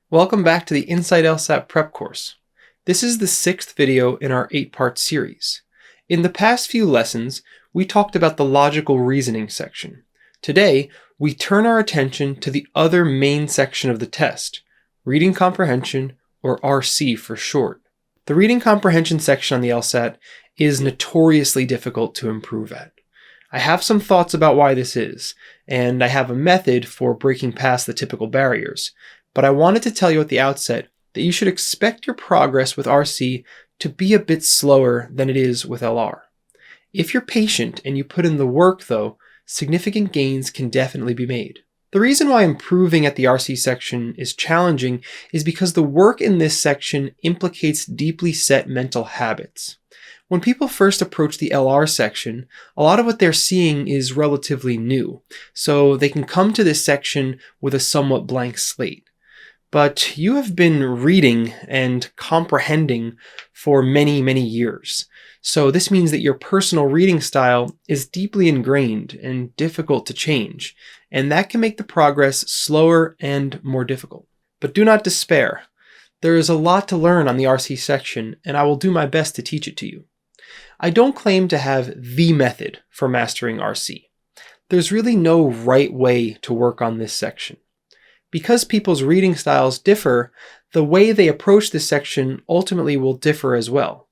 Welcome back to the Insight LSAT Prep Course. This is the 6th video in our 8-part series. In the past few lessons, we talked about the logical reasoning section. Today, we turn our attention to the other main section of the test, reading comprehension, or RC for short. The reading comprehension section on the LSAT is notoriously difficult to improve at. I have some thoughts about why this is, and I have a method for breaking past the typical barriers. But I wanted to tell you at the outset that you should expect your progress with RC to be a bit slower than it is with LR. If you're patient and you put in the work though, significant gains can definitely be made. The reason why improving at the RC section is challenging is because the work in this section implicates deeply set mental habits. When people first approach the LR section, a lot of what they're seeing is relatively new, so they can come to this section with a somewhat blank slate. But you have been reading and comprehending for many, many years. So this means that your personal reading style is deeply ingrained and difficult to change, and that can make the progress slower and more difficult. But do not despair. There is a lot to learn on the RC section, and I will do my best to teach it to you. I don't claim to have the method for mastering RC. There's really no right way to work on this section. Because people's reading styles differ, the way they approach this section ultimately will differ as well.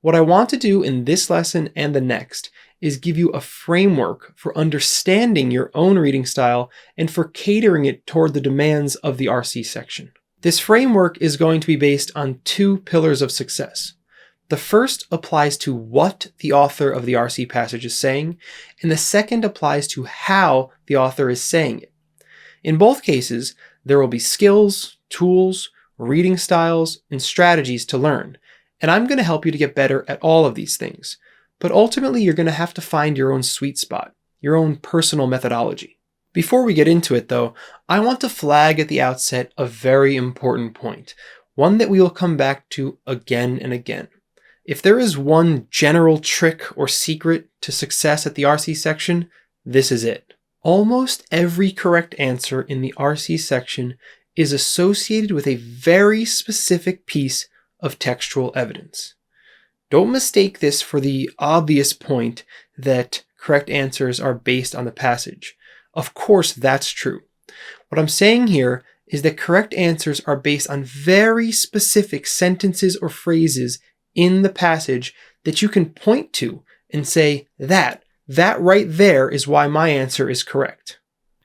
What I want to do in this lesson and the next is give you a framework for understanding your own reading style and for catering it toward the demands of the RC section. This framework is going to be based on 2 pillars of success. The first applies to what the author of the RC passage is saying, and the second applies to how the author is saying it. In both cases, there will be skills, tools, reading styles, and strategies to learn, and I'm going to help you to get better at all of these things. But ultimately, you're going to have to find your own sweet spot, your own personal methodology. Before we get into it, though, I want to flag at the outset a very important point, one that we will come back to again and again. If there is one general trick or secret to success at the RC section, this is it. Almost every correct answer in the RC section is associated with a very specific piece of textual evidence. Don't mistake this for the obvious point that correct answers are based on the passage. Of course, that's true. What I'm saying here is that correct answers are based on very specific sentences or phrases in the passage that you can point to and say, that right there is why my answer is correct.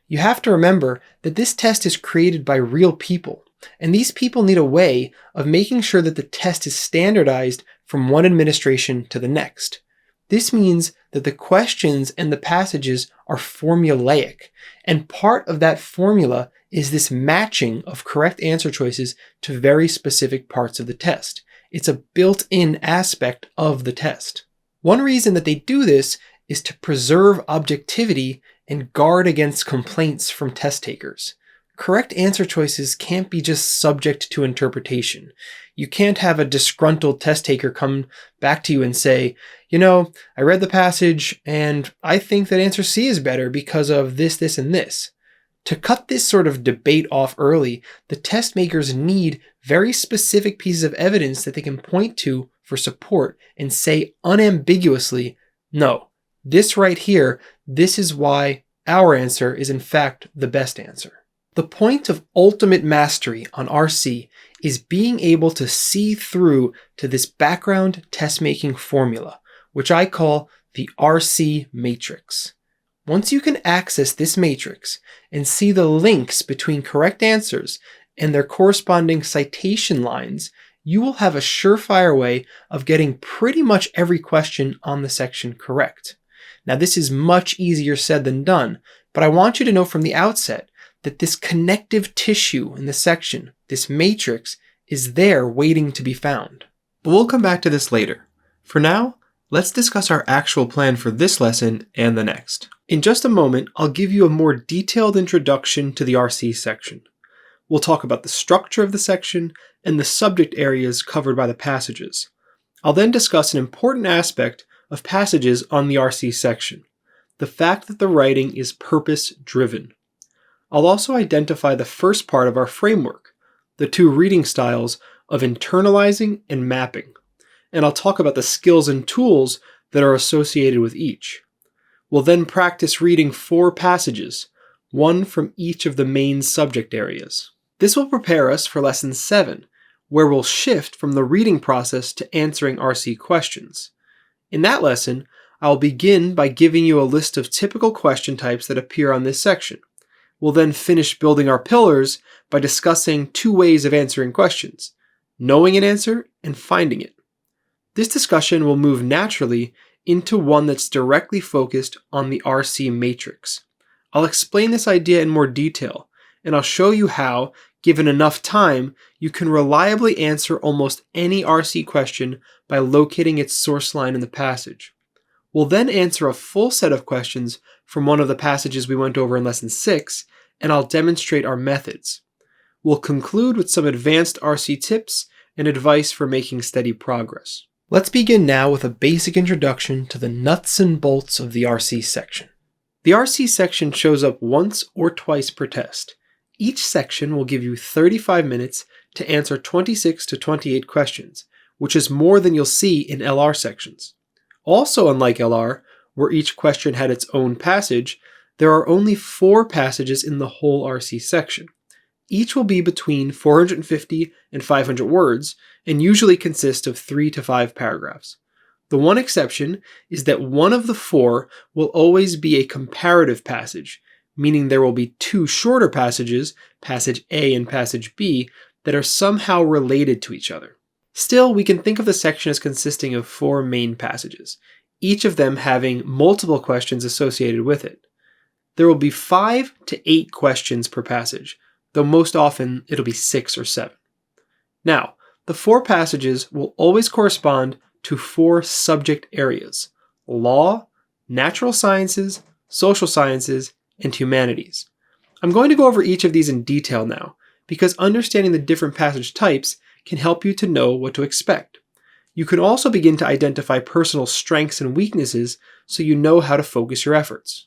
You have to remember that this test is created by real people, and these people need a way of making sure that the test is standardized from one administration to the next. This means that the questions and the passages are formulaic, and part of that formula is this matching of correct answer choices to very specific parts of the test. It's a built-in aspect of the test. One reason that they do this is to preserve objectivity and guard against complaints from test takers. Correct answer choices can't be just subject to interpretation. You can't have a disgruntled test taker come back to you and say, I read the passage and I think that answer C is better because of this, this, and this. To cut this sort of debate off early, the test makers need very specific pieces of evidence that they can point to for support and say unambiguously, no, this right here, this is why our answer is in fact the best answer. The point of ultimate mastery on RC is being able to see through to this background test-making formula, which I call the RC matrix. Once you can access this matrix and see the links between correct answers and their corresponding citation lines, you will have a surefire way of getting pretty much every question on the section correct. Now, this is much easier said than done, but I want you to know from the outset that this connective tissue in the section, this matrix, is there waiting to be found. But we'll come back to this later. For now, let's discuss our actual plan for this lesson and the next. In just a moment, I'll give you a more detailed introduction to the RC section. We'll talk about the structure of the section and the subject areas covered by the passages. I'll then discuss an important aspect of passages on the RC section, the fact that the writing is purpose-driven. I'll also identify the first part of our framework, the two reading styles of internalizing and mapping, and I'll talk about the skills and tools that are associated with each. We'll then practice reading 4 passages, one from each of the main subject areas. This will prepare us for Lesson 7, where we'll shift from the reading process to answering RC questions. In that lesson, I'll begin by giving you a list of typical question types that appear on this section. We'll then finish building our pillars by discussing 2 ways of answering questions: knowing an answer and finding it. This discussion will move naturally into one that's directly focused on the RC matrix. I'll explain this idea in more detail, and I'll show you how, given enough time, you can reliably answer almost any RC question by locating its source line in the passage. We'll then answer a full set of questions from one of the passages we went over in Lesson 6, and I'll demonstrate our methods. We'll conclude with some advanced RC tips and advice for making steady progress. Let's begin now with a basic introduction to the nuts and bolts of the RC section. The RC section shows up once or twice per test. Each section will give you 35 minutes to answer 26 to 28 questions, which is more than you'll see in LR sections. Also, unlike LR, where each question had its own passage, there are only 4 passages in the whole RC section. Each will be between 450 and 500 words, and usually consist of 3 to 5 paragraphs. The one exception is that one of the 4 will always be a comparative passage, meaning there will be 2 shorter passages, passage A and passage B, that are somehow related to each other. Still, we can think of the section as consisting of 4 main passages, each of them having multiple questions associated with it. There will be 5 to 8 questions per passage, though most often it'll be 6 or 7. Now, the 4 passages will always correspond to 4 subject areas: law, natural sciences, social sciences, and humanities. I'm going to go over each of these in detail now, because understanding the different passage types can help you to know what to expect. You can also begin to identify personal strengths and weaknesses so you know how to focus your efforts.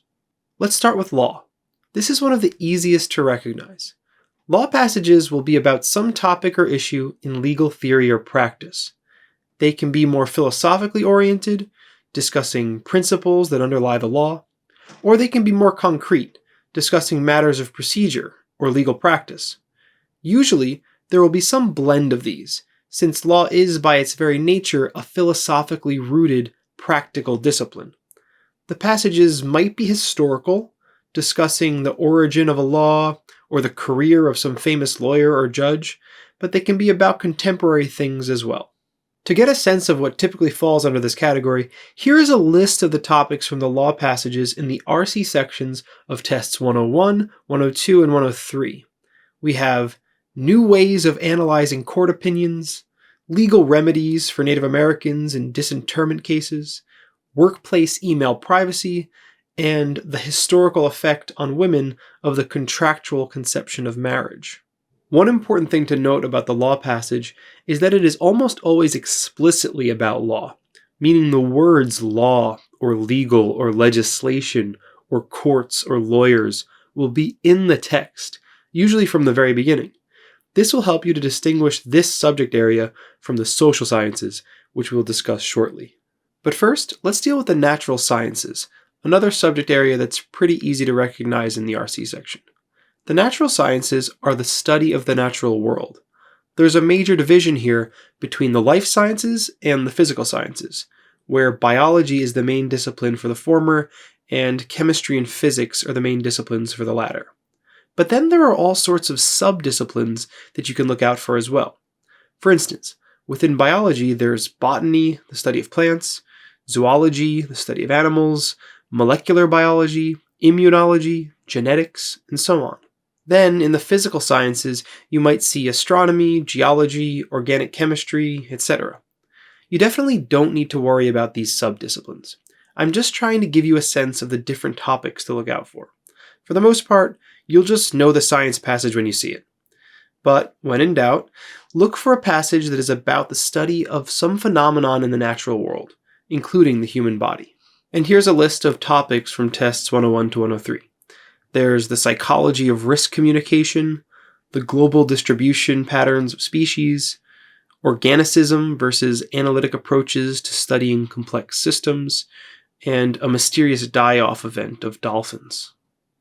Let's start with law. This is one of the easiest to recognize. Law passages will be about some topic or issue in legal theory or practice. They can be more philosophically oriented, discussing principles that underlie the law, or they can be more concrete, discussing matters of procedure or legal practice. Usually, there will be some blend of these, since law is by its very nature a philosophically rooted, practical discipline. The passages might be historical, discussing the origin of a law or the career of some famous lawyer or judge, but they can be about contemporary things as well. To get a sense of what typically falls under this category, here is a list of the topics from the law passages in the RC sections of tests 101, 102, and 103. We have new ways of analyzing court opinions, legal remedies for Native Americans in disinterment cases, workplace email privacy, and the historical effect on women of the contractual conception of marriage. One important thing to note about the law passage is that it is almost always explicitly about law, meaning the words law or legal or legislation or courts or lawyers will be in the text, usually from the very beginning. This will help you to distinguish this subject area from the social sciences, which we'll discuss shortly. But first, let's deal with the natural sciences, another subject area that's pretty easy to recognize in the RC section. The natural sciences are the study of the natural world. There's a major division here between the life sciences and the physical sciences, where biology is the main discipline for the former, and chemistry and physics are the main disciplines for the latter. But then there are all sorts of sub-disciplines that you can look out for as well. For instance, within biology, there's botany, the study of plants, zoology, the study of animals, molecular biology, immunology, genetics, and so on. Then, in the physical sciences, you might see astronomy, geology, organic chemistry, etc. You definitely don't need to worry about these sub-disciplines. I'm just trying to give you a sense of the different topics to look out for. For the most part, you'll just know the science passage when you see it. But, when in doubt, look for a passage that is about the study of some phenomenon in the natural world, including the human body. And here's a list of topics from tests 101 to 103. There's the psychology of risk communication, the global distribution patterns of species, organicism versus analytic approaches to studying complex systems, and a mysterious die-off event of dolphins.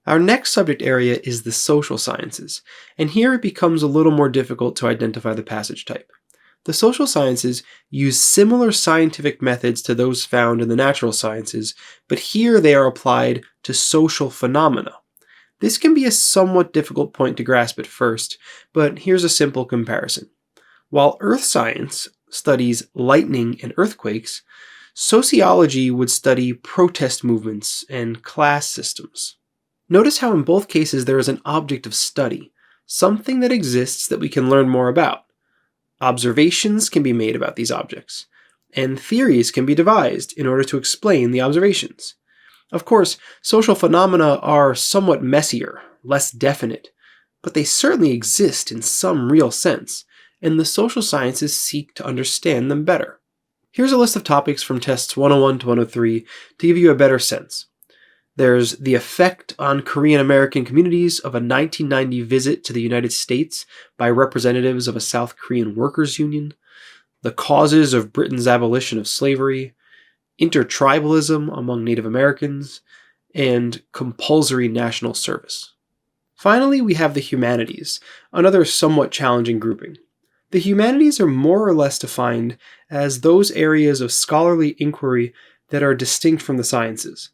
Our next subject area is the social sciences, and here it becomes a little more difficult to identify the passage type. The social sciences use similar scientific methods to those found in the natural sciences, but here they are applied to social phenomena. This can be a somewhat difficult point to grasp at first, but here's a simple comparison. While earth science studies lightning and earthquakes, sociology would study protest movements and class systems. Notice how in both cases there is an object of study, something that exists that we can learn more about. Observations can be made about these objects, and theories can be devised in order to explain the observations. Of course, social phenomena are somewhat messier, less definite, but they certainly exist in some real sense, and the social sciences seek to understand them better. Here's a list of topics from tests 101 to 103 to give you a better sense. There's the effect on Korean American communities of a 1990 visit to the United States by representatives of a South Korean workers' union, the causes of Britain's abolition of slavery, intertribalism among Native Americans, and compulsory national service. Finally, we have the humanities, another somewhat challenging grouping. The humanities are more or less defined as those areas of scholarly inquiry that are distinct from the sciences.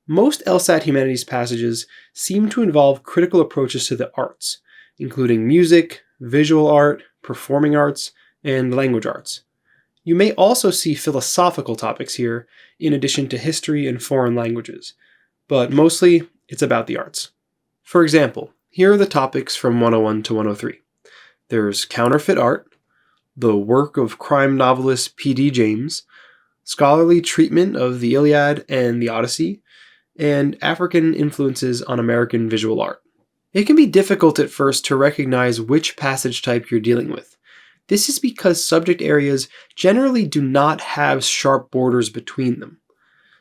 Most LSAT humanities passages seem to involve critical approaches to the arts, including music, visual art, performing arts, and language arts. You may also see philosophical topics here, in addition to history and foreign languages, but mostly it's about the arts. For example, here are the topics from 101 to 103. There's counterfeit art, the work of crime novelist P.D. James, scholarly treatment of the Iliad and the Odyssey, and African influences on American visual art. It can be difficult at first to recognize which passage type you're dealing with. This is because subject areas generally do not have sharp borders between them.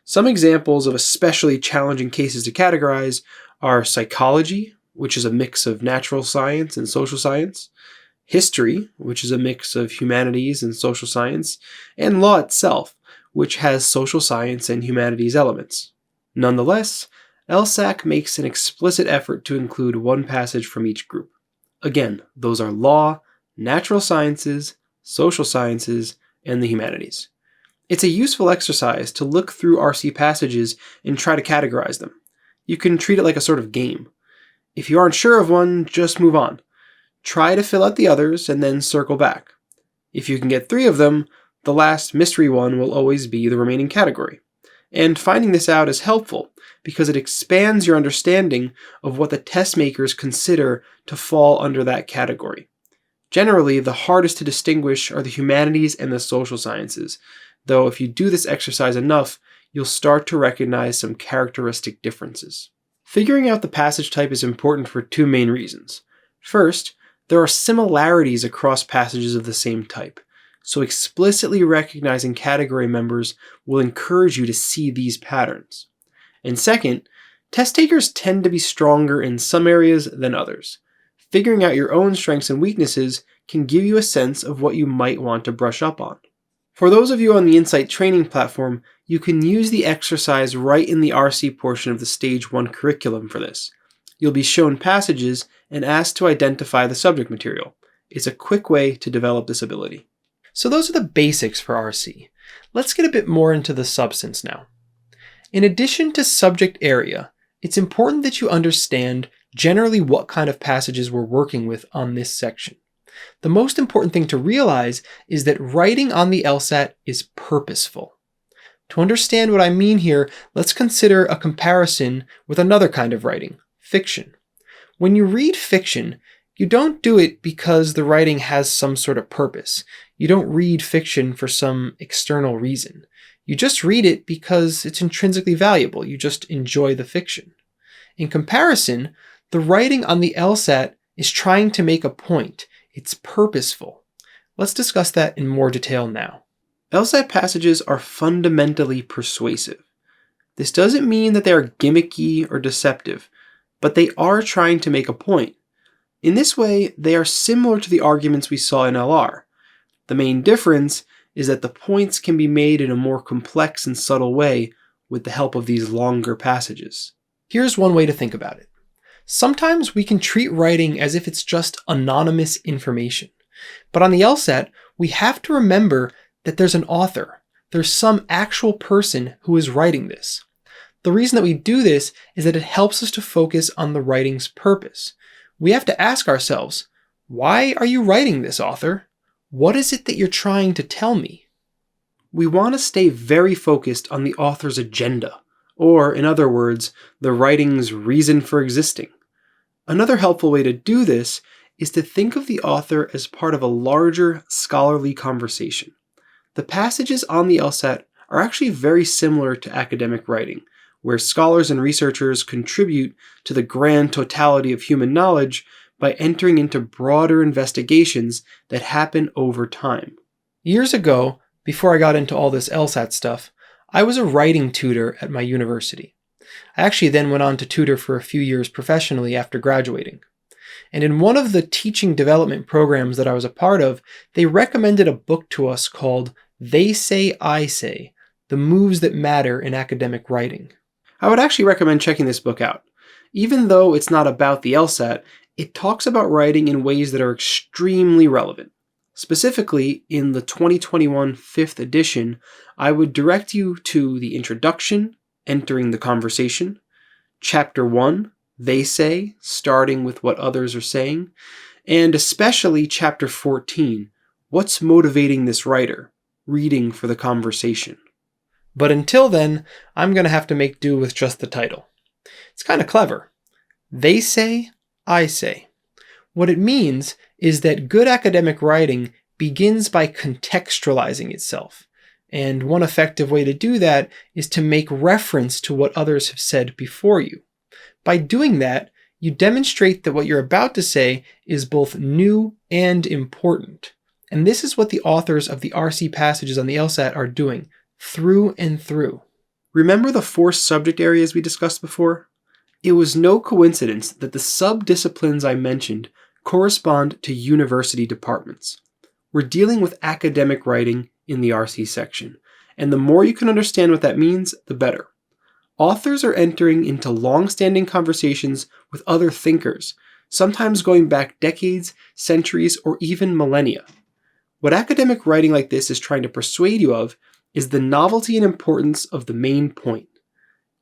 Some examples of especially challenging cases to categorize are psychology, which is a mix of natural science and social science, history, which is a mix of humanities and social science, and law itself, which has social science and humanities elements. Nonetheless, LSAC makes an explicit effort to include one passage from each group. Again, those are law, natural sciences, social sciences, and the humanities. It's a useful exercise to look through RC passages and try to categorize them. You can treat it like a sort of game. If you aren't sure of one, just move on. Try to fill out the others and then circle back. If you can get 3 of them, the last mystery one will always be the remaining category. And finding this out is helpful because it expands your understanding of what the test makers consider to fall under that category. Generally, the hardest to distinguish are the humanities and the social sciences, though if you do this exercise enough, you'll start to recognize some characteristic differences. Figuring out the passage type is important for 2 main reasons. First, there are similarities across passages of the same type, so explicitly recognizing category members will encourage you to see these patterns. And second, test takers tend to be stronger in some areas than others. Figuring out your own strengths and weaknesses can give you a sense of what you might want to brush up on. For those of you on the Insight training platform, you can use the exercise right in the RC portion of the Stage 1 curriculum for this. You'll be shown passages and asked to identify the subject material. It's a quick way to develop this ability. So those are the basics for RC. Let's get a bit more into the substance now. In addition to subject area, it's important that you understand generally what kind of passages we're working with on this section. The most important thing to realize is that writing on the LSAT is purposeful. To understand what I mean here, let's consider a comparison with another kind of writing, fiction. When you read fiction, you don't do it because the writing has some sort of purpose. You don't read fiction for some external reason. You just read it because it's intrinsically valuable. You just enjoy the fiction. In comparison, the writing on the LSAT is trying to make a point. It's purposeful. Let's discuss that in more detail now. LSAT passages are fundamentally persuasive. This doesn't mean that they are gimmicky or deceptive, but they are trying to make a point. In this way, they are similar to the arguments we saw in LR. The main difference is that the points can be made in a more complex and subtle way with the help of these longer passages. Here's one way to think about it. Sometimes we can treat writing as if it's just anonymous information. But on the LSAT, we have to remember that there's an author. There's some actual person who is writing this. The reason that we do this is that it helps us to focus on the writing's purpose. We have to ask ourselves, why are you writing this, author? What is it that you're trying to tell me? We want to stay very focused on the author's agenda, or in other words, the writing's reason for existing. Another helpful way to do this is to think of the author as part of a larger scholarly conversation. The passages on the LSAT are actually very similar to academic writing, where scholars and researchers contribute to the grand totality of human knowledge by entering into broader investigations that happen over time. Years ago, before I got into all this LSAT stuff, I was a writing tutor at my university. I actually then went on to tutor for a few years professionally after graduating. And in one of the teaching development programs that I was a part of, they recommended a book to us called They Say, I Say, The Moves That Matter in Academic Writing. I would actually recommend checking this book out. Even though it's not about the LSAT, it talks about writing in ways that are extremely relevant. Specifically, in the 2021 5th edition, I would direct you to the introduction, entering the conversation, Chapter 1, They Say, starting with what others are saying, and especially Chapter 14, What's Motivating This Writer, reading for the conversation. But until then, I'm going to have to make do with just the title. It's kind of clever. They say, I say. What it means is that good academic writing begins by contextualizing itself. And one effective way to do that is to make reference to what others have said before you. By doing that, you demonstrate that what you're about to say is both new and important. And this is what the authors of the RC passages on the LSAT are doing, through and through. Remember the 4 subject areas we discussed before? It was no coincidence that the sub-disciplines I mentioned correspond to university departments. We're dealing with academic writing in the RC section, and the more you can understand what that means, the better. Authors are entering into long-standing conversations with other thinkers, sometimes going back decades, centuries, or even millennia. What academic writing like this is trying to persuade you of is the novelty and importance of the main point.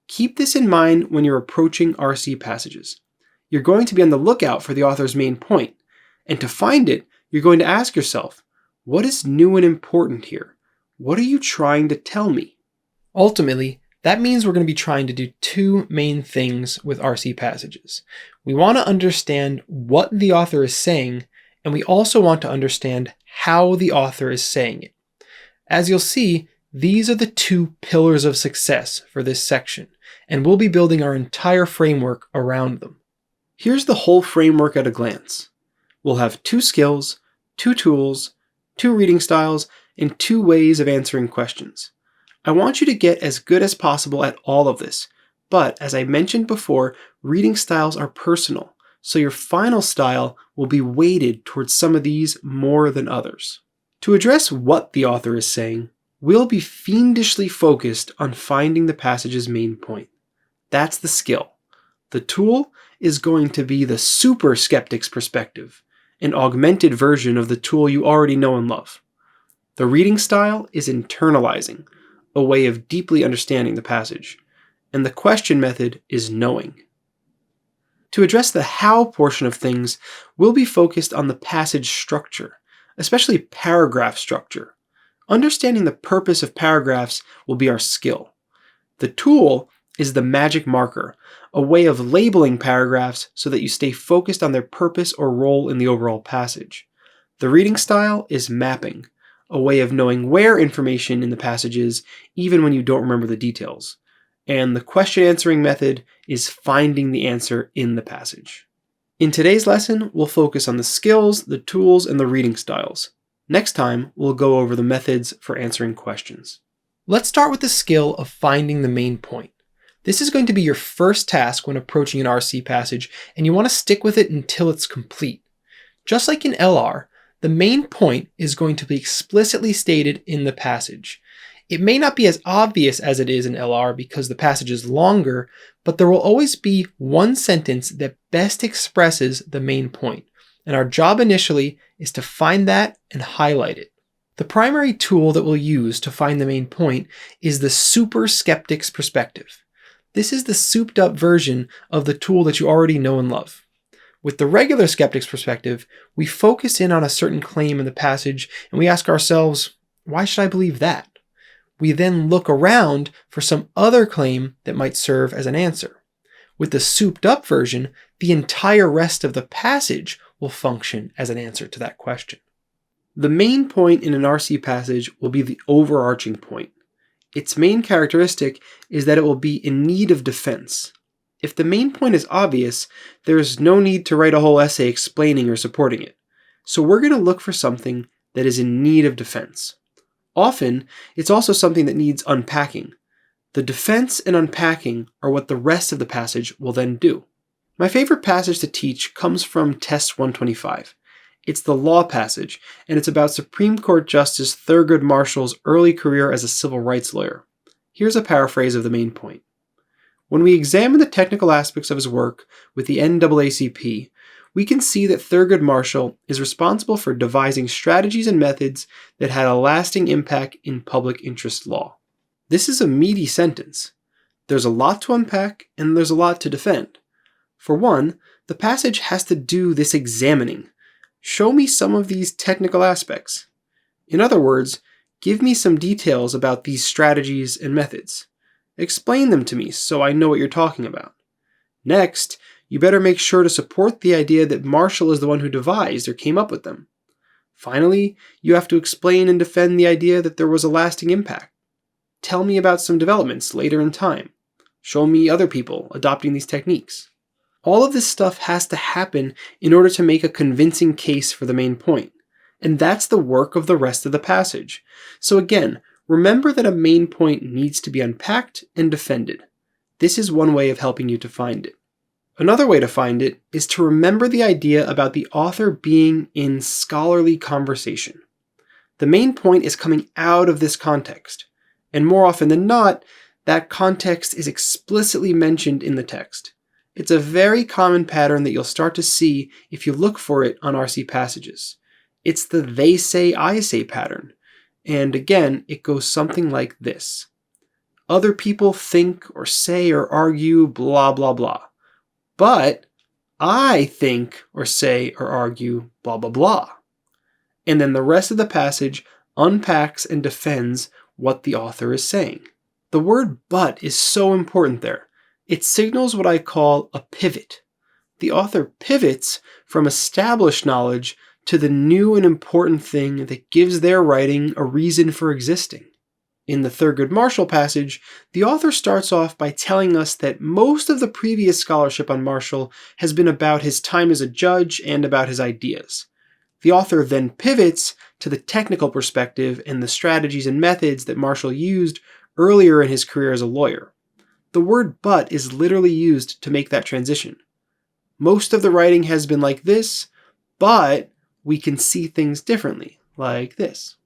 Keep this in mind when you're approaching RC passages. You're going to be on the lookout for the author's main point, and to find it, you're going to ask yourself, what is new and important here? What are you trying to tell me? Ultimately, that means we're going to be trying to do 2 main things with RC passages. We want to understand what the author is saying, and we also want to understand how the author is saying it. As you'll see, these are the 2 pillars of success for this section, and we'll be building our entire framework around them. Here's the whole framework at a glance. We'll have 2 skills, 2 tools, 2 reading styles, and 2 ways of answering questions. I want you to get as good as possible at all of this, but as I mentioned before, reading styles are personal, so your final style will be weighted towards some of these more than others. To address what the author is saying, we'll be fiendishly focused on finding the passage's main point. That's the skill. The tool is going to be the super skeptic's perspective, an augmented version of the tool you already know and love. The reading style is internalizing, a way of deeply understanding the passage, and the question method is knowing. To address the how portion of things, we'll be focused on the passage structure, especially paragraph structure. Understanding the purpose of paragraphs will be our skill. The tool is the magic marker, a way of labeling paragraphs so that you stay focused on their purpose or role in the overall passage. The reading style is mapping, a way of knowing where information in the passage is, even when you don't remember the details. And the question answering method is finding the answer in the passage. In today's lesson, we'll focus on the skills, the tools, and the reading styles. Next time, we'll go over the methods for answering questions. Let's start with the skill of finding the main point. This is going to be your first task when approaching an RC passage, and you want to stick with it until it's complete. Just like in LR, the main point is going to be explicitly stated in the passage. It may not be as obvious as it is in LR because the passage is longer, but there will always be one sentence that best expresses the main point, and our job initially is to find that and highlight it. The primary tool that we'll use to find the main point is the Super Skeptic's perspective. This is the souped up version of the tool that you already know and love. With the regular Skeptic's perspective, we focus in on a certain claim in the passage and we ask ourselves, why should I believe that? We then look around for some other claim that might serve as an answer. With the souped up version, the entire rest of the passage will function as an answer to that question. The main point in an RC passage will be the overarching point. Its main characteristic is that it will be in need of defense. If the main point is obvious, there is no need to write a whole essay explaining or supporting it. So we're going to look for something that is in need of defense. Often, it's also something that needs unpacking. The defense and unpacking are what the rest of the passage will then do. My favorite passage to teach comes from Test 125. It's the law passage, and it's about Supreme Court Justice Thurgood Marshall's early career as a civil rights lawyer. Here's a paraphrase of the main point. When we examine the technical aspects of his work with the NAACP, we can see that Thurgood Marshall is responsible for devising strategies and methods that had a lasting impact in public interest law. This is a meaty sentence. There's a lot to unpack, and there's a lot to defend. For one, the passage has to do this examining. Show me some of these technical aspects. In other words, give me some details about these strategies and methods. Explain them to me so I know what you're talking about. Next, you better make sure to support the idea that Marshall is the one who devised or came up with them. Finally, you have to explain and defend the idea that there was a lasting impact. Tell me about some developments later in time. Show me other people adopting these techniques. All of this stuff has to happen in order to make a convincing case for the main point. And that's the work of the rest of the passage. So again, remember that a main point needs to be unpacked and defended. This is one way of helping you to find it. Another way to find it is to remember the idea about the author being in scholarly conversation. The main point is coming out of this context, and more often than not, that context is explicitly mentioned in the text. It's a very common pattern that you'll start to see if you look for it on RC passages. It's the they say, I say pattern. And again, it goes something like this. Other people think or say or argue blah blah blah. But I think or say or argue blah blah blah. And then the rest of the passage unpacks and defends what the author is saying. The word but is so important there. It signals what I call a pivot. The author pivots from established knowledge to the new and important thing that gives their writing a reason for existing. In the Thurgood Marshall passage, the author starts off by telling us that most of the previous scholarship on Marshall has been about his time as a judge and about his ideas. The author then pivots to the technical perspective and the strategies and methods that Marshall used earlier in his career as a lawyer. The word but is literally used to make that transition. Most of the writing has been like this, but we can see things differently, like this.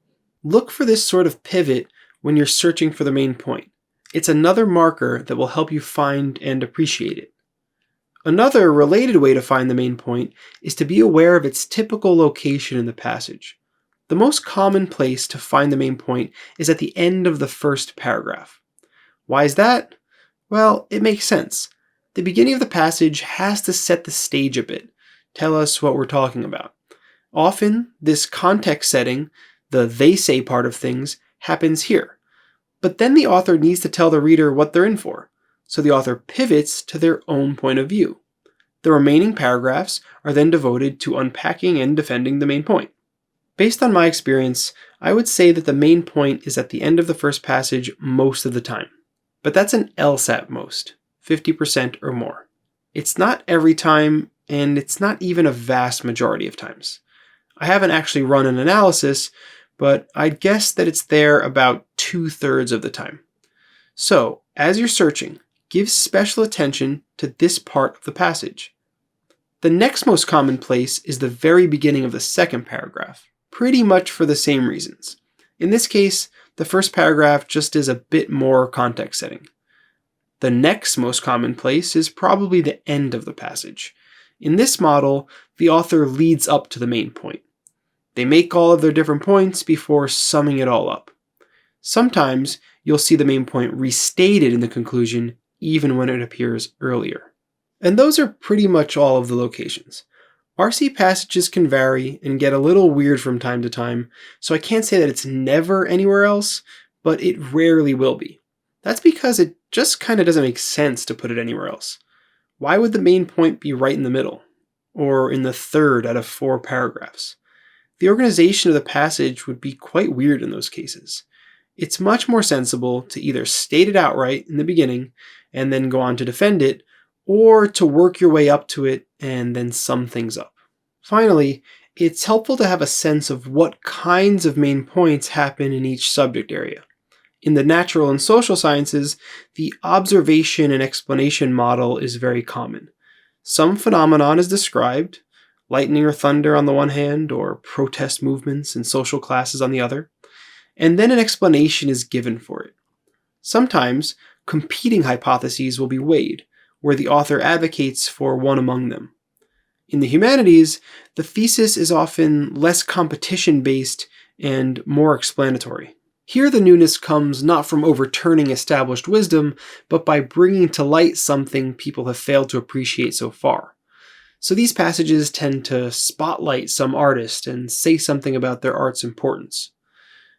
Look for this sort of pivot when you're searching for the main point. It's another marker that will help you find and appreciate it. Another related way to find the main point is to be aware of its typical location in the passage. The most common place to find the main point is at the end of the first paragraph. Why is that? Well, it makes sense. The beginning of the passage has to set the stage a bit, tell us what we're talking about. Often, this context setting, the they say part of things, happens here. But then the author needs to tell the reader what they're in for, so the author pivots to their own point of view. The remaining paragraphs are then devoted to unpacking and defending the main point. Based on my experience, I would say that the main point is at the end of the first passage most of the time. But that's an LSAT most, 50% or more. It's not every time, and it's not even a vast majority of times. I haven't actually run an analysis, but I'd guess that it's there about 2/3 of the time. So, as you're searching, give special attention to this part of the passage. The next most common place is the very beginning of the second paragraph, pretty much for the same reasons. In this case, the first paragraph just is a bit more context setting. The next most common place is probably the end of the passage. In this model, the author leads up to the main point. They make all of their different points before summing it all up. Sometimes you'll see the main point restated in the conclusion, even when it appears earlier. And those are pretty much all of the locations. RC passages can vary and get a little weird from time to time, so I can't say that it's never anywhere else, but it rarely will be. That's because it just kind of doesn't make sense to put it anywhere else. Why would the main point be right in the middle, or in the third out of 4 paragraphs? The organization of the passage would be quite weird in those cases. It's much more sensible to either state it outright in the beginning and then go on to defend it, or to work your way up to it and then sum things up. Finally, it's helpful to have a sense of what kinds of main points happen in each subject area. In the natural and social sciences, the observation and explanation model is very common. Some phenomenon is described, lightning or thunder on the one hand, or protest movements in social classes on the other, and then an explanation is given for it. Sometimes, competing hypotheses will be weighed, where the author advocates for one among them. In the humanities, the thesis is often less competition-based and more explanatory. Here the newness comes not from overturning established wisdom, but by bringing to light something people have failed to appreciate so far. So these passages tend to spotlight some artist and say something about their art's importance.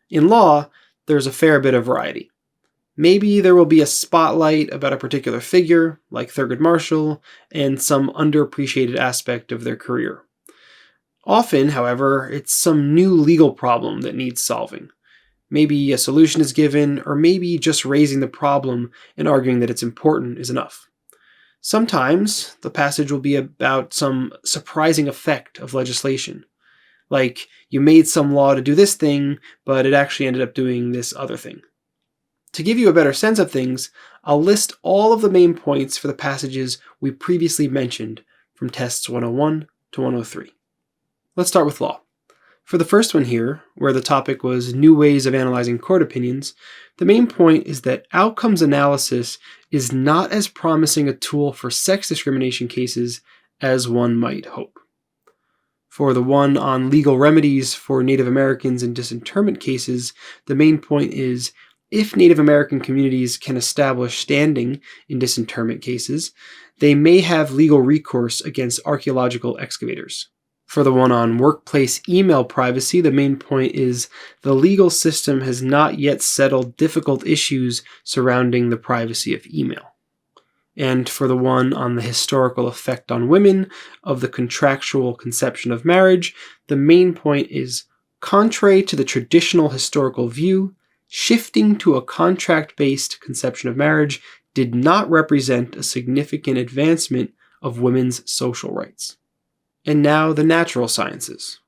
In law, there's a fair bit of variety. Maybe there will be a spotlight about a particular figure, like Thurgood Marshall, and some underappreciated aspect of their career. Often, however, it's some new legal problem that needs solving. Maybe a solution is given, or maybe just raising the problem and arguing that it's important is enough. Sometimes, the passage will be about some surprising effect of legislation. Like, you made some law to do this thing, but it actually ended up doing this other thing. To give you a better sense of things, I'll list all of the main points for the passages we previously mentioned from tests 101 to 103. Let's start with law. For the first one here, where the topic was new ways of analyzing court opinions, the main point is that outcomes analysis is not as promising a tool for sex discrimination cases as one might hope. For the one on legal remedies for Native Americans in disinterment cases, the main point is if Native American communities can establish standing in disinterment cases, they may have legal recourse against archaeological excavators. For the one on workplace email privacy, the main point is the legal system has not yet settled difficult issues surrounding the privacy of email. And for the one on the historical effect on women of the contractual conception of marriage, the main point is, contrary to the traditional historical view, shifting to a contract-based conception of marriage did not represent a significant advancement of women's social rights. And now the natural sciences.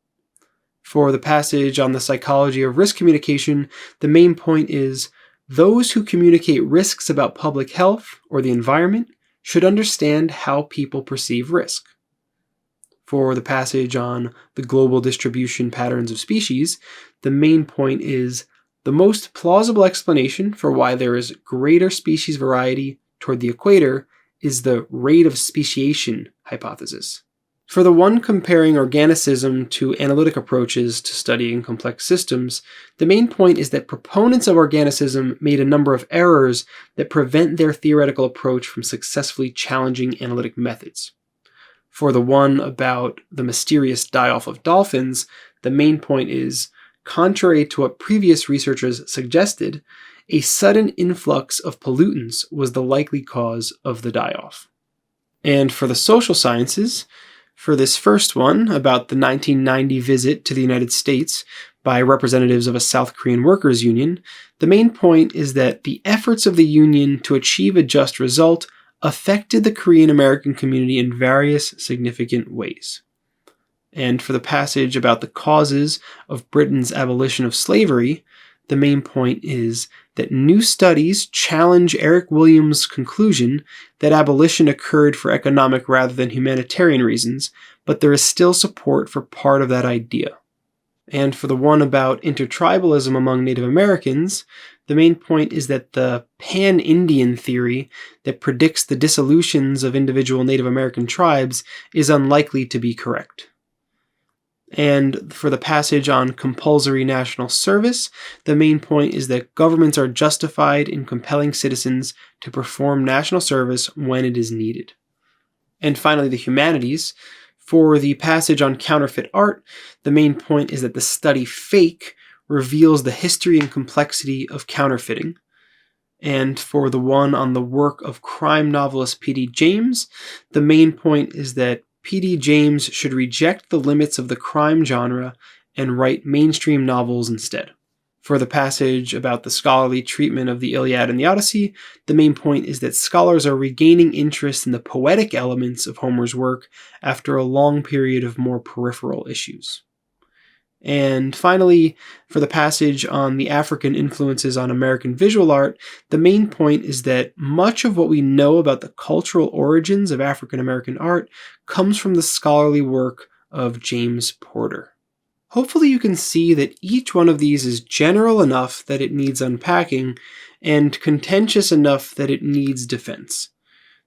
For the passage on the psychology of risk communication, the main point is, those who communicate risks about public health or the environment should understand how people perceive risk. For the passage on the global distribution patterns of species, the main point is, the most plausible explanation for why there is greater species variety toward the equator is the rate of speciation hypothesis. For the one comparing organicism to analytic approaches to studying complex systems, the main point is that proponents of organicism made a number of errors that prevent their theoretical approach from successfully challenging analytic methods. For the one about the mysterious die-off of dolphins, the main point is, contrary to what previous researchers suggested, a sudden influx of pollutants was the likely cause of the die-off. And for the social sciences, for this first one, about the 1990 visit to the United States by representatives of a South Korean workers' union, the main point is that the efforts of the union to achieve a just result affected the Korean American community in various significant ways. And for the passage about the causes of Britain's abolition of slavery, the main point is that new studies challenge Eric Williams' conclusion that abolition occurred for economic rather than humanitarian reasons, but there is still support for part of that idea. And for the one about intertribalism among Native Americans, the main point is that the pan-Indian theory that predicts the dissolutions of individual Native American tribes is unlikely to be correct. And for the passage on compulsory national service, the main point is that governments are justified in compelling citizens to perform national service when it is needed. And finally, the humanities. For the passage on counterfeit art, the main point is that the study Fake reveals the history and complexity of counterfeiting. And for the one on the work of crime novelist P.D. James, the main point is that P.D. James should reject the limits of the crime genre and write mainstream novels instead. For the passage about the scholarly treatment of the Iliad and the Odyssey, the main point is that scholars are regaining interest in the poetic elements of Homer's work after a long period of more peripheral issues. And finally, for the passage on the African influences on American visual art, the main point is that much of what we know about the cultural origins of African American art comes from the scholarly work of James Porter. Hopefully you can see that each one of these is general enough that it needs unpacking, and contentious enough that it needs defense.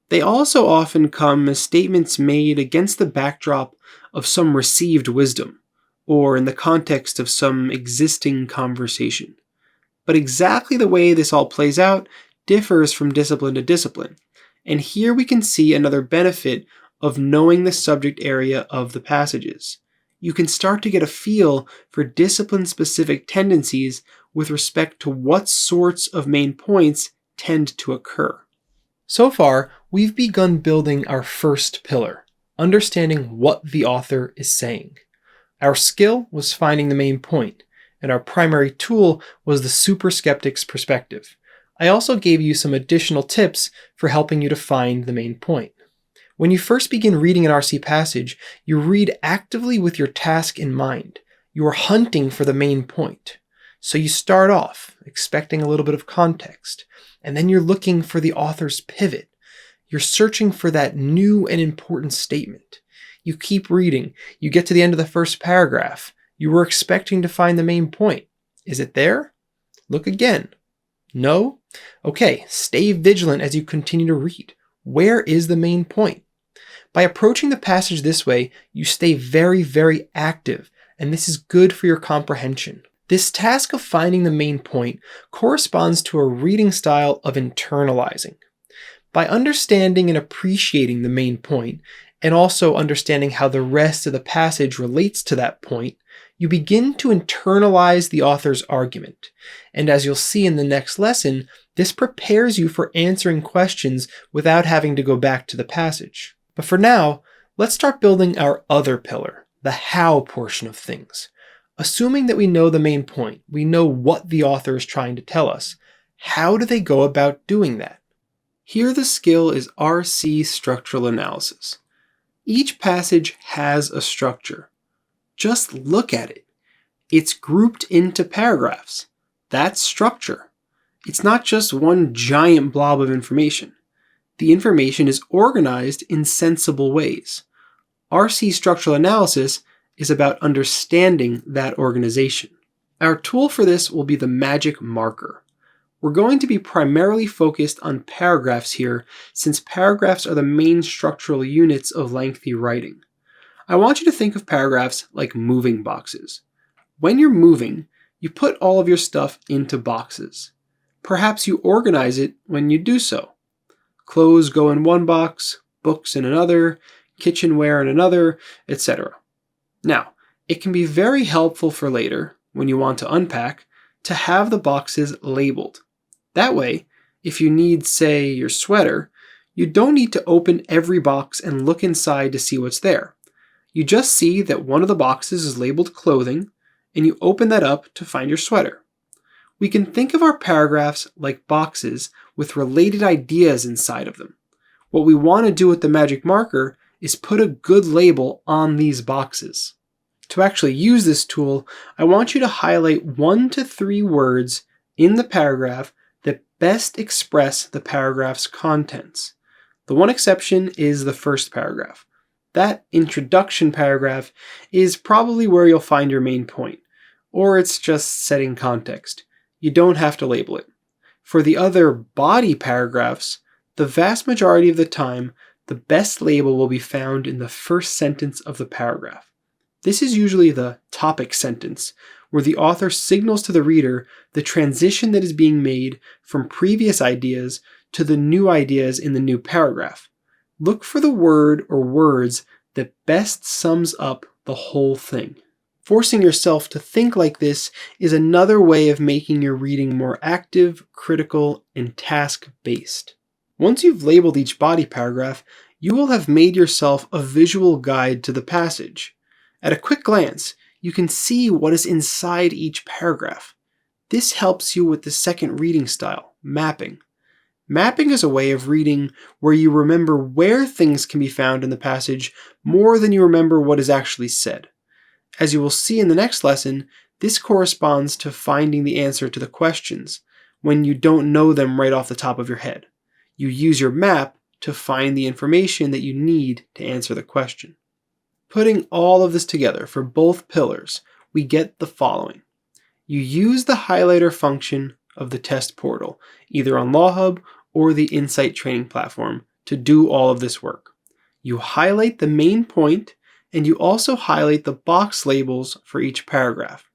They also often come as statements made against the backdrop of some received wisdom, or in the context of some existing conversation. But exactly the way this all plays out differs from discipline to discipline, and here we can see another benefit of knowing the subject area of the passages. You can start to get a feel for discipline-specific tendencies with respect to what sorts of main points tend to occur. So far, we've begun building our first pillar, understanding what the author is saying. Our skill was finding the main point, and our primary tool was the super skeptic's perspective. I also gave you some additional tips for helping you to find the main point. When you first begin reading an RC passage, you read actively with your task in mind. You are hunting for the main point. So you start off expecting a little bit of context, and then you're looking for the author's pivot. You're searching for that new and important statement. You keep reading. You get to the end of the first paragraph. You were expecting to find the main point. Is it there? Look again. No? Okay, stay vigilant as you continue to read. Where is the main point? By approaching the passage this way, you stay very, very active, and this is good for your comprehension. This task of finding the main point corresponds to a reading style of internalizing. By understanding and appreciating the main point, and also understanding how the rest of the passage relates to that point, you begin to internalize the author's argument. And as you'll see in the next lesson, this prepares you for answering questions without having to go back to the passage. But for now, let's start building our other pillar, the how portion of things. Assuming that we know the main point, we know what the author is trying to tell us, how do they go about doing that? Here the skill is RC structural analysis. Each passage has a structure. Just look at it. It's grouped into paragraphs. That's structure. It's not just one giant blob of information. The information is organized in sensible ways. RC structural analysis is about understanding that organization. Our tool for this will be the magic marker. We're going to be primarily focused on paragraphs here, since paragraphs are the main structural units of lengthy writing. I want you to think of paragraphs like moving boxes. When you're moving, you put all of your stuff into boxes. Perhaps you organize it when you do so. Clothes go in one box, books in another, kitchenware in another, etc. Now, it can be very helpful for later, when you want to unpack, to have the boxes labeled. That way, if you need, say, your sweater, you don't need to open every box and look inside to see what's there. You just see that one of the boxes is labeled clothing, and you open that up to find your sweater. We can think of our paragraphs like boxes with related ideas inside of them. What we want to do with the magic marker is put a good label on these boxes. To actually use this tool, I want you to highlight 1 to 3 words in the paragraph that best express the paragraph's contents. The one exception is the first paragraph. That introduction paragraph is probably where you'll find your main point, or it's just setting context. You don't have to label it. For the other body paragraphs, the vast majority of the time, the best label will be found in the first sentence of the paragraph. This is usually the topic sentence, where the author signals to the reader the transition that is being made from previous ideas to the new ideas in the new paragraph. Look for the word or words that best sums up the whole thing. Forcing yourself to think like this is another way of making your reading more active, critical, and task-based. Once you've labeled each body paragraph, you will have made yourself a visual guide to the passage. At a quick glance, you can see what is inside each paragraph. This helps you with the second reading style, mapping. Mapping is a way of reading where you remember where things can be found in the passage more than you remember what is actually said. As you will see in the next lesson, this corresponds to finding the answer to the questions when you don't know them right off the top of your head. You use your map to find the information that you need to answer the question. Putting all of this together for both pillars, we get the following. You use the highlighter function of the test portal, either on LawHub or the Insight training platform, to do all of this work. You highlight the main point, and you also highlight the box labels for each paragraph.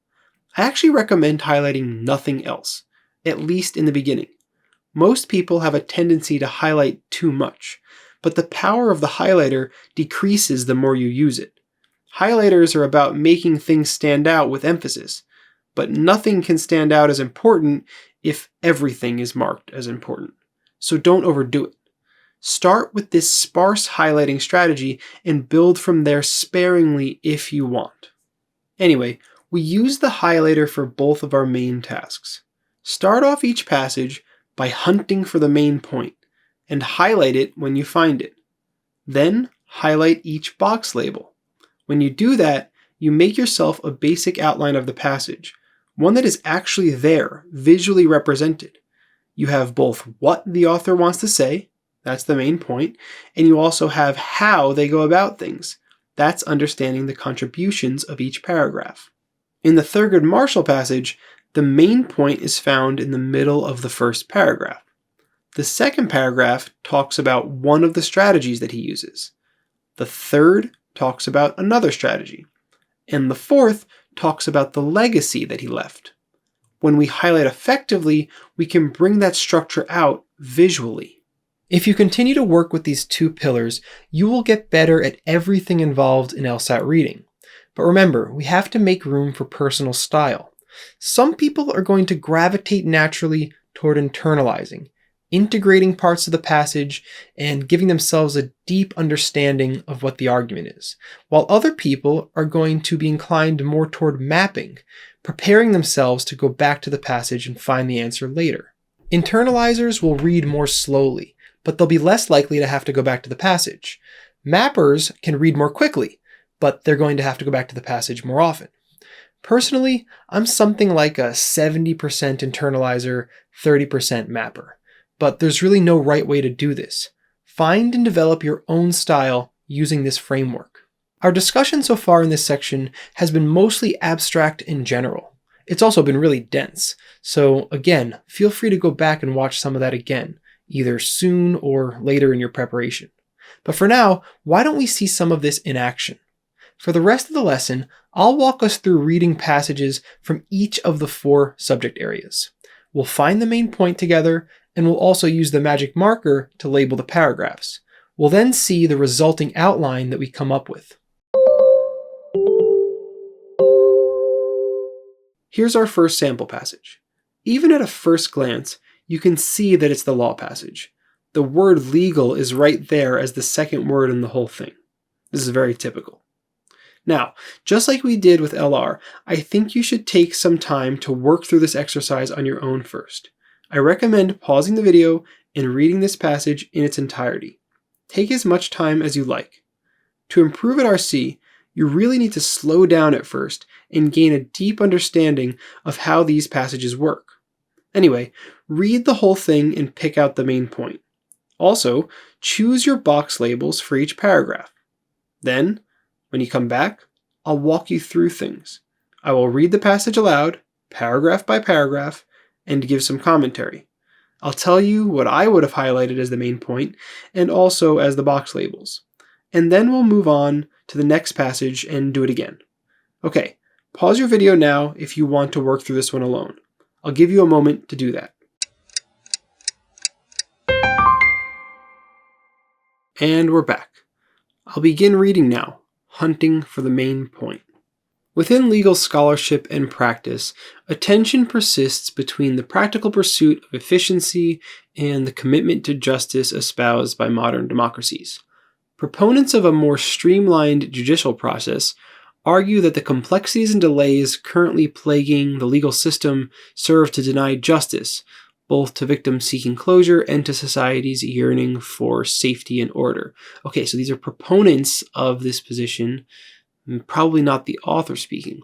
I actually recommend highlighting nothing else, at least in the beginning. Most people have a tendency to highlight too much, but the power of the highlighter decreases the more you use it. Highlighters are about making things stand out with emphasis, but nothing can stand out as important if everything is marked as important. So don't overdo it. Start with this sparse highlighting strategy and build from there sparingly if you want. Anyway, we use the highlighter for both of our main tasks. Start off each passage by hunting for the main point and highlight it when you find it. Then highlight each box label. When you do that, you make yourself a basic outline of the passage, one that is actually there, visually represented. You have both what the author wants to say, that's the main point, and you also have how they go about things. That's understanding the contributions of each paragraph. In the Thurgood Marshall passage, the main point is found in the middle of the first paragraph. The second paragraph talks about one of the strategies that he uses. The third talks about another strategy. And the fourth talks about the legacy that he left. When we highlight effectively, we can bring that structure out visually. If you continue to work with these two pillars, you will get better at everything involved in LSAT reading. But remember, we have to make room for personal style. Some people are going to gravitate naturally toward internalizing, integrating parts of the passage, and giving themselves a deep understanding of what the argument is, while other people are going to be inclined more toward mapping, preparing themselves to go back to the passage and find the answer later. Internalizers will read more slowly, but they'll be less likely to have to go back to the passage. Mappers can read more quickly, but they're going to have to go back to the passage more often. Personally, I'm something like a 70% internalizer, 30% mapper. But there's really no right way to do this. Find and develop your own style using this framework. Our discussion so far in this section has been mostly abstract and general. It's also been really dense. So again, feel free to go back and watch some of that again, either soon or later in your preparation. But for now, why don't we see some of this in action? For the rest of the lesson, I'll walk us through reading passages from each of the 4 subject areas. We'll find the main point together, and we'll also use the magic marker to label the paragraphs. We'll then see the resulting outline that we come up with. Here's our first sample passage. Even at a first glance, you can see that it's the law passage. The word legal is right there as the second word in the whole thing. This is very typical. Now, just like we did with LR, I think you should take some time to work through this exercise on your own first. I recommend pausing the video and reading this passage in its entirety. Take as much time as you like. To improve at RC, you really need to slow down at first and gain a deep understanding of how these passages work. Anyway, read the whole thing and pick out the main point. Also, choose your box labels for each paragraph. Then, when you come back, I'll walk you through things. I will read the passage aloud, paragraph by paragraph, and give some commentary. I'll tell you what I would have highlighted as the main point and also as the box labels. And then we'll move on to the next passage and do it again. Okay, pause your video now if you want to work through this one alone. I'll give you a moment to do that. And we're back. I'll begin reading now, hunting for the main point. Within legal scholarship and practice, a tension persists between the practical pursuit of efficiency and the commitment to justice espoused by modern democracies. Proponents of a more streamlined judicial process argue that the complexities and delays currently plaguing the legal system serve to deny justice, both to victims seeking closure and to society's yearning for safety and order. Okay, so these are proponents of this position, probably not the author speaking.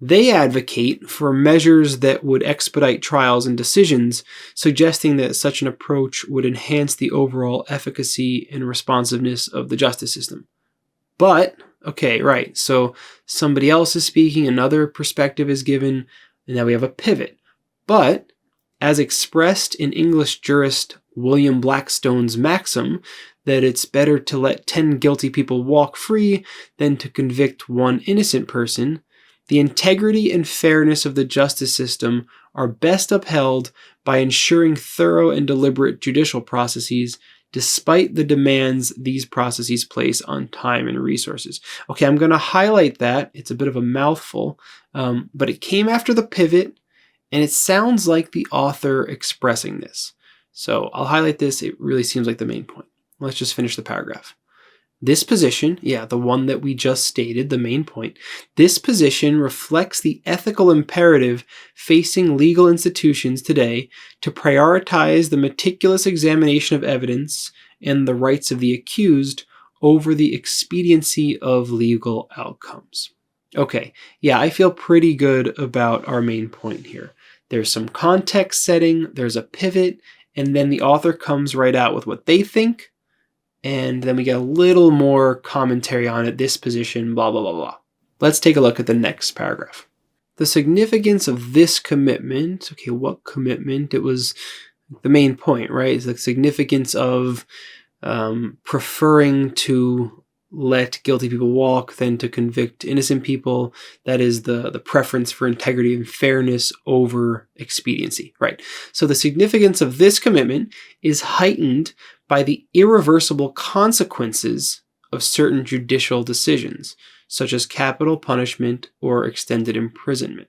They advocate for measures that would expedite trials and decisions, suggesting that such an approach would enhance the overall efficacy and responsiveness of the justice system. But, okay, right, so somebody else is speaking, another perspective is given, and now we have a pivot. But, as expressed in English jurist William Blackstone's maxim that it's better to let 10 guilty people walk free than to convict one innocent person, the integrity and fairness of the justice system are best upheld by ensuring thorough and deliberate judicial processes despite the demands these processes place on time and resources. Okay, I'm going to highlight that. It's a bit of a mouthful, but it came after the pivot, and it sounds like the author expressing this. So I'll highlight this. It really seems like the main point. Let's just finish the paragraph. This position, the one that we just stated, the main point, this position reflects the ethical imperative facing legal institutions today to prioritize the meticulous examination of evidence and the rights of the accused over the expediency of legal outcomes. Okay, I feel pretty good about our main point here. There's some context setting, there's a pivot, and then the author comes right out with what they think, and then we get a little more commentary on it, this position, blah, blah, blah, blah. Let's take a look at the next paragraph. The significance of this commitment, okay, what commitment? It was the main point, right? It's the significance of preferring to let guilty people walk than to convict innocent people. That is the preference for integrity and fairness over expediency, right? So the significance of this commitment is heightened by the irreversible consequences of certain judicial decisions, such as capital punishment or extended imprisonment.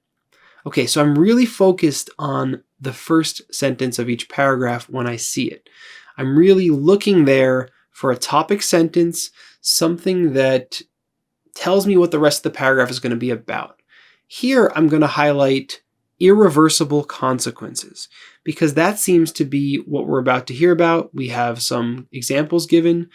Okay, so I'm really focused on the first sentence of each paragraph when I see it. I'm really looking there for a topic sentence, something that tells me what the rest of the paragraph is going to be about. Here, I'm going to highlight irreversible consequences, because that seems to be what we're about to hear about. We have some examples given,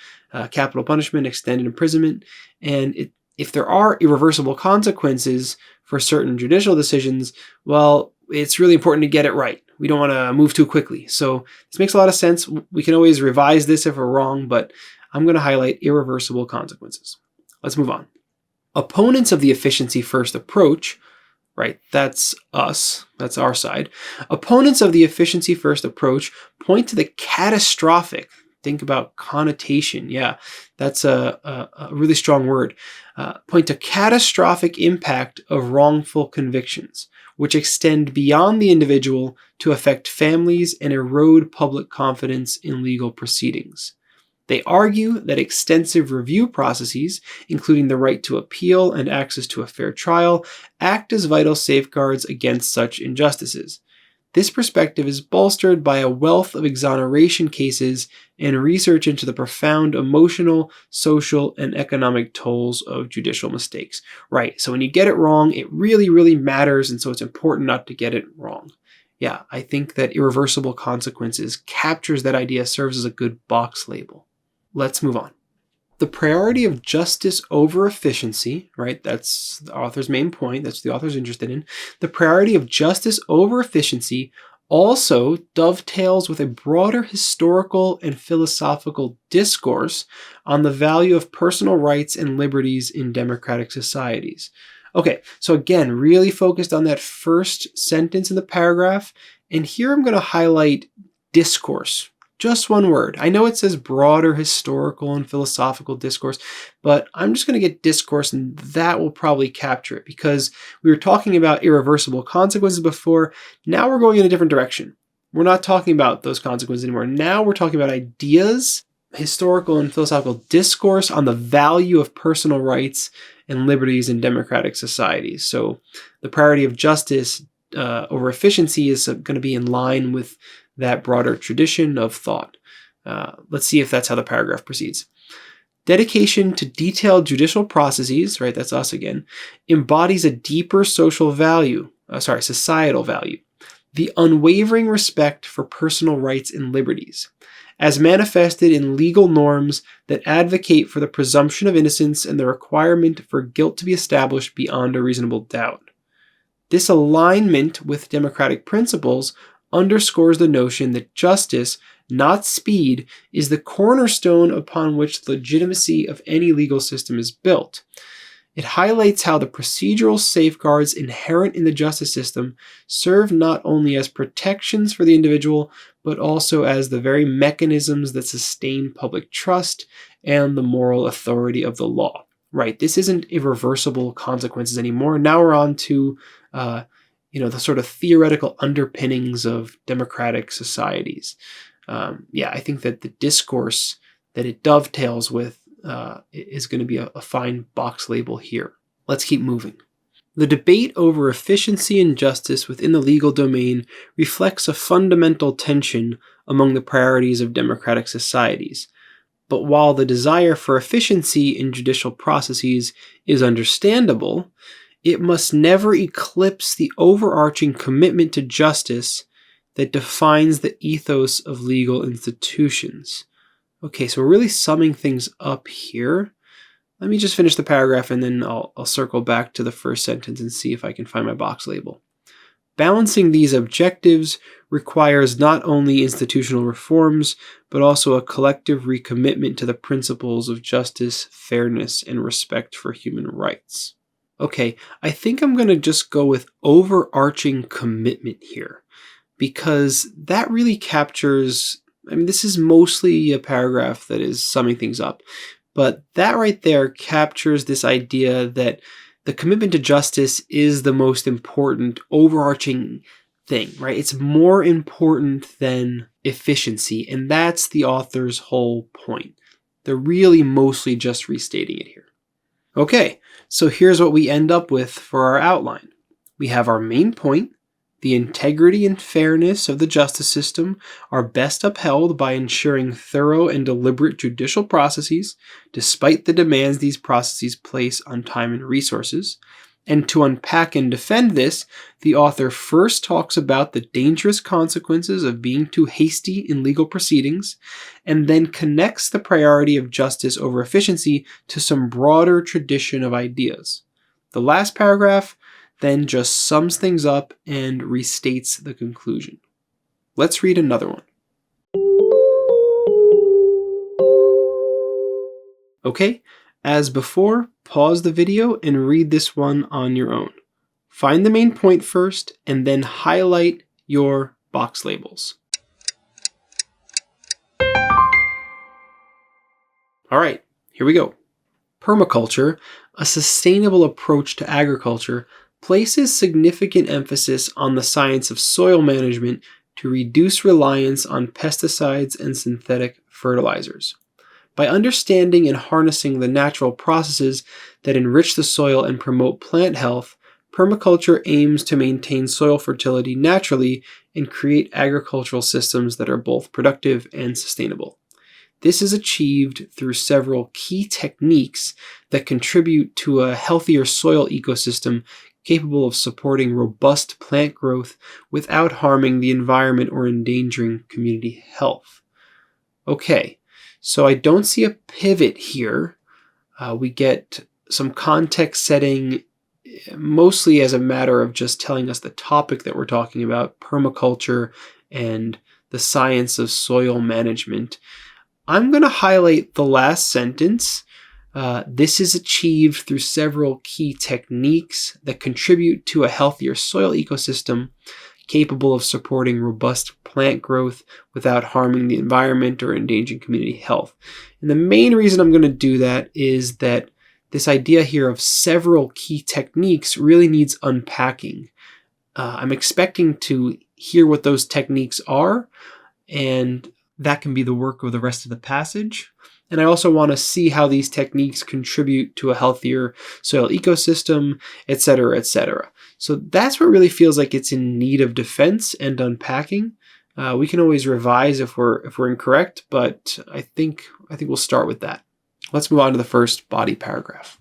capital punishment, extended imprisonment, and if there are irreversible consequences for certain judicial decisions, well, it's really important to get it right. We don't want to move too quickly. So this makes a lot of sense. We can always revise this if we're wrong, but I'm going to highlight irreversible consequences. Let's move on. Opponents of the efficiency first approach, right, that's us, that's our side. Opponents of the efficiency first approach point to the catastrophic, think about connotation, that's a really strong word, point to catastrophic impact of wrongful convictions, which extend beyond the individual to affect families and erode public confidence in legal proceedings. They argue that extensive review processes, including the right to appeal and access to a fair trial, act as vital safeguards against such injustices. This perspective is bolstered by a wealth of exoneration cases and research into the profound emotional, social, and economic tolls of judicial mistakes. Right, so when you get it wrong, it really, really matters, and so it's important not to get it wrong. I think that irreversible consequences captures that idea, serves as a good box label. Let's move on. The priority of justice over efficiency, right? That's the author's main point. That's what the author's interested in. The priority of justice over efficiency also dovetails with a broader historical and philosophical discourse on the value of personal rights and liberties in democratic societies. Okay, so again, really focused on that first sentence in the paragraph. And here I'm going to highlight discourse. Just one word. I know it says broader historical and philosophical discourse, but I'm just going to get discourse, and that will probably capture it, because we were talking about irreversible consequences before. Now we're going in a different direction. We're not talking about those consequences anymore. Now we're talking about ideas, historical and philosophical discourse on the value of personal rights and liberties in democratic societies. So the priority of justice over efficiency is going to be in line with that broader tradition of thought. Let's see if that's how the paragraph proceeds. Dedication to detailed judicial processes, right, that's us again, embodies a deeper societal value. The unwavering respect for personal rights and liberties, as manifested in legal norms that advocate for the presumption of innocence and the requirement for guilt to be established beyond a reasonable doubt. This alignment with democratic principles underscores the notion that justice, not speed, is the cornerstone upon which the legitimacy of any legal system is built. It highlights how the procedural safeguards inherent in the justice system serve not only as protections for the individual, but also as the very mechanisms that sustain public trust and the moral authority of the law. Right, this isn't irreversible consequences anymore. Now we're on to the sort of theoretical underpinnings of democratic societies. I think that the discourse that it dovetails with is going to be a fine box label here. Let's keep moving. The debate over efficiency and justice within the legal domain reflects a fundamental tension among the priorities of democratic societies. But while the desire for efficiency in judicial processes is understandable, it must never eclipse the overarching commitment to justice that defines the ethos of legal institutions. Okay, so we're really summing things up here. Let me just finish the paragraph, and then I'll circle back to the first sentence and see if I can find my box label. Balancing these objectives requires not only institutional reforms, but also a collective recommitment to the principles of justice, fairness, and respect for human rights. Okay, I think I'm going to just go with overarching commitment here, because that really captures, this is mostly a paragraph that is summing things up, but that right there captures this idea that the commitment to justice is the most important overarching thing, right? It's more important than efficiency, and that's the author's whole point. They're really mostly just restating it here. Okay, so here's what we end up with for our outline. We have our main point. The integrity and fairness of the justice system are best upheld by ensuring thorough and deliberate judicial processes, despite the demands these processes place on time and resources. And to unpack and defend this, the author first talks about the dangerous consequences of being too hasty in legal proceedings, and then connects the priority of justice over efficiency to some broader tradition of ideas. The last paragraph then just sums things up and restates the conclusion. Let's read another one. Okay, as before, pause the video and read this one on your own. Find the main point first, and then highlight your box labels. All right, here we go. Permaculture, a sustainable approach to agriculture, places significant emphasis on the science of soil management to reduce reliance on pesticides and synthetic fertilizers. By understanding and harnessing the natural processes that enrich the soil and promote plant health, permaculture aims to maintain soil fertility naturally and create agricultural systems that are both productive and sustainable. This is achieved through several key techniques that contribute to a healthier soil ecosystem capable of supporting robust plant growth without harming the environment or endangering community health. Okay, So I don't see a pivot here. We get some context setting mostly as a matter of just telling us the topic that we're talking about, permaculture and the science of soil management. I'm going to highlight the last sentence. This is achieved through several key techniques that contribute to a healthier soil ecosystem capable of supporting robust plant growth without harming the environment or endangering community health. And the main reason I'm going to do that is that this idea here of several key techniques really needs unpacking. I'm expecting to hear what those techniques are, and that can be the work of the rest of the passage. And I also want to see how these techniques contribute to a healthier soil ecosystem, etc., etc. So that's what really feels like it's in need of defense and unpacking. We can always revise if we're incorrect, but I think we'll start with that. Let's move on to the first body paragraph.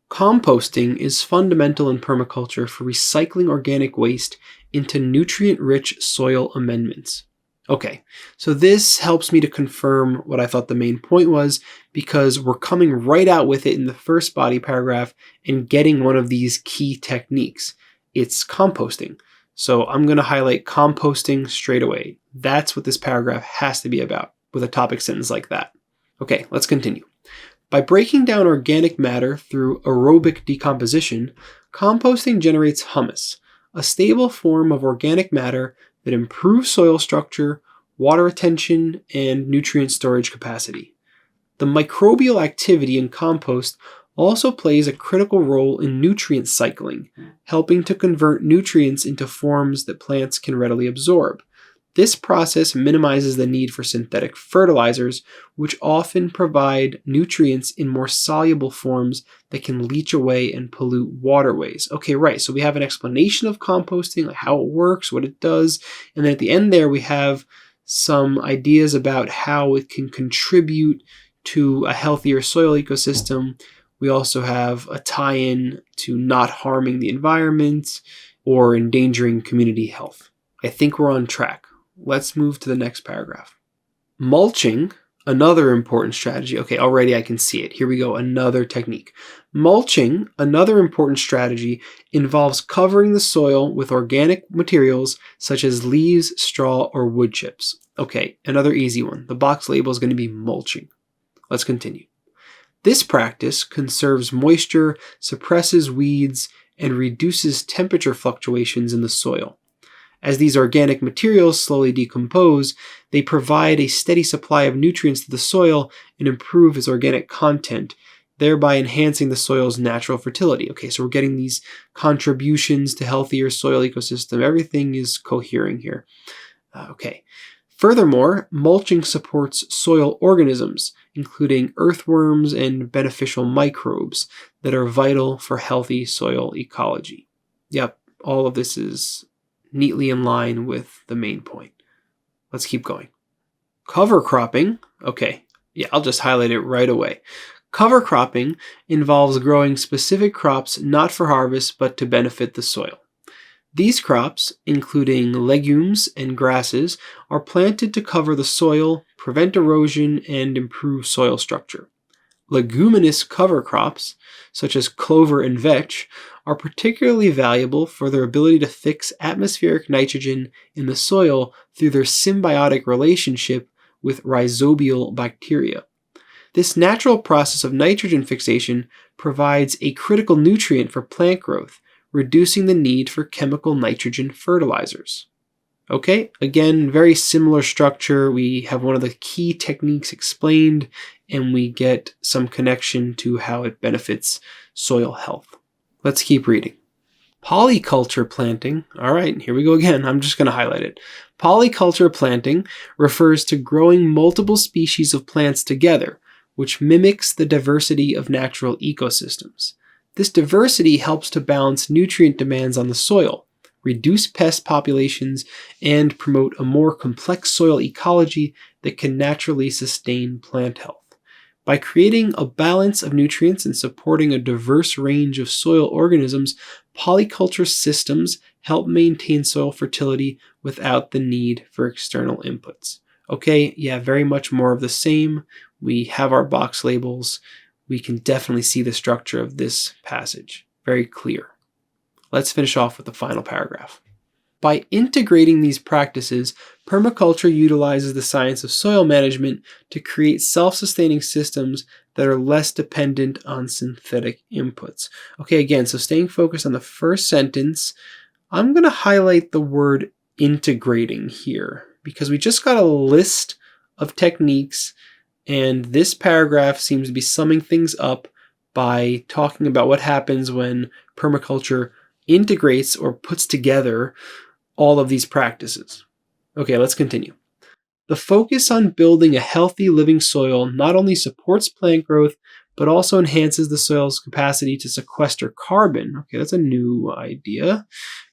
Composting is fundamental in permaculture for recycling organic waste into nutrient-rich soil amendments. Okay, so this helps me to confirm what I thought the main point was, because we're coming right out with it in the first body paragraph and getting one of these key techniques. It's composting. So I'm going to highlight composting straight away. That's what this paragraph has to be about with a topic sentence like that. Okay, let's continue. By breaking down organic matter through aerobic decomposition, composting generates humus, a stable form of organic matter that improves soil structure, water retention, and nutrient storage capacity. The microbial activity in compost also plays a critical role in nutrient cycling, helping to convert nutrients into forms that plants can readily absorb. This process minimizes the need for synthetic fertilizers, which often provide nutrients in more soluble forms that can leach away and pollute waterways. Okay, right, so we have an explanation of composting, like how it works, what it does, and then at the end there we have some ideas about how it can contribute to a healthier soil ecosystem. We also have a tie-in to not harming the environment or endangering community health. I think we're on track. Let's move to the next paragraph. Mulching, another important strategy. Okay, already I can see it. Here we go, another technique. Mulching, another important strategy, involves covering the soil with organic materials such as leaves, straw, or wood chips. Okay, another easy one. The box label is going to be mulching. Let's continue. This practice conserves moisture, suppresses weeds, and reduces temperature fluctuations in the soil. As these organic materials slowly decompose, they provide a steady supply of nutrients to the soil and improve its organic content, thereby enhancing the soil's natural fertility. Okay, so we're getting these contributions to healthier soil ecosystem. Everything is cohering here. Okay. Furthermore, mulching supports soil organisms, including earthworms and beneficial microbes that are vital for healthy soil ecology. Yep, all of this is neatly in line with the main point. Let's keep going. Cover cropping. Okay, yeah, I'll just highlight it right away. Cover cropping involves growing specific crops not for harvest but to benefit the soil. These crops, including legumes and grasses, are planted to cover the soil, prevent erosion, and improve soil structure. Leguminous cover crops, such as clover and vetch, are particularly valuable for their ability to fix atmospheric nitrogen in the soil through their symbiotic relationship with rhizobial bacteria. This natural process of nitrogen fixation provides a critical nutrient for plant growth, reducing the need for chemical nitrogen fertilizers. Okay, again, very similar structure. We have one of the key techniques explained, and we get some connection to how it benefits soil health. Let's keep reading. Polyculture planting. All right, here we go again. I'm just going to highlight it. Polyculture planting refers to growing multiple species of plants together, which mimics the diversity of natural ecosystems. This diversity helps to balance nutrient demands on the soil, reduce pest populations, and promote a more complex soil ecology that can naturally sustain plant health. By creating a balance of nutrients and supporting a diverse range of soil organisms, polyculture systems help maintain soil fertility without the need for external inputs. Okay, yeah, very much more of the same. We have our box labels. We can definitely see the structure of this passage. Very clear. Let's finish off with the final paragraph. By integrating these practices, permaculture utilizes the science of soil management to create self-sustaining systems that are less dependent on synthetic inputs. Okay, again, so staying focused on the first sentence, I'm going to highlight the word integrating here because we just got a list of techniques, and this paragraph seems to be summing things up by talking about what happens when permaculture integrates or puts together all of these practices. Okay, let's continue. The focus on building a healthy living soil not only supports plant growth, but also enhances the soil's capacity to sequester carbon. Okay, that's a new idea.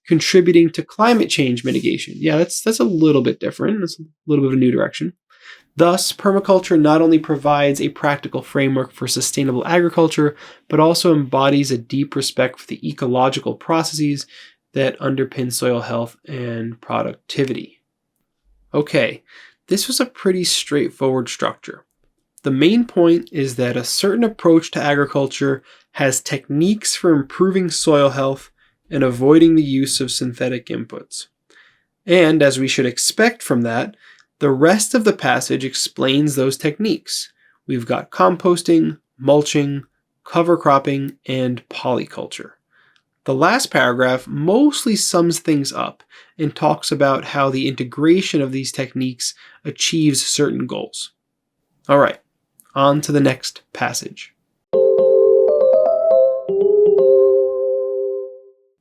Contributing to climate change mitigation. Yeah, that's a little bit different. That's a little bit of a new direction. Thus, permaculture not only provides a practical framework for sustainable agriculture, but also embodies a deep respect for the ecological processes that underpin soil health and productivity. Okay, this was a pretty straightforward structure. The main point is that a certain approach to agriculture has techniques for improving soil health and avoiding the use of synthetic inputs. And as we should expect from that, the rest of the passage explains those techniques. We've got composting, mulching, cover cropping, and polyculture. The last paragraph mostly sums things up and talks about how the integration of these techniques achieves certain goals. All right, on to the next passage.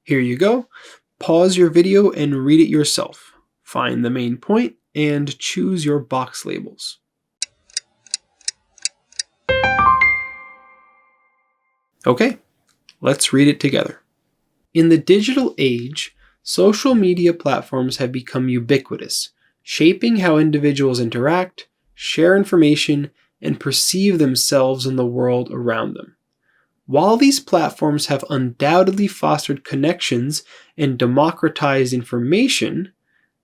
Here you go. Pause your video and read it yourself. Find the main point and choose your box labels. Okay, let's read it together. In the digital age, social media platforms have become ubiquitous, shaping how individuals interact, share information, and perceive themselves in the world around them. While these platforms have undoubtedly fostered connections and democratized information,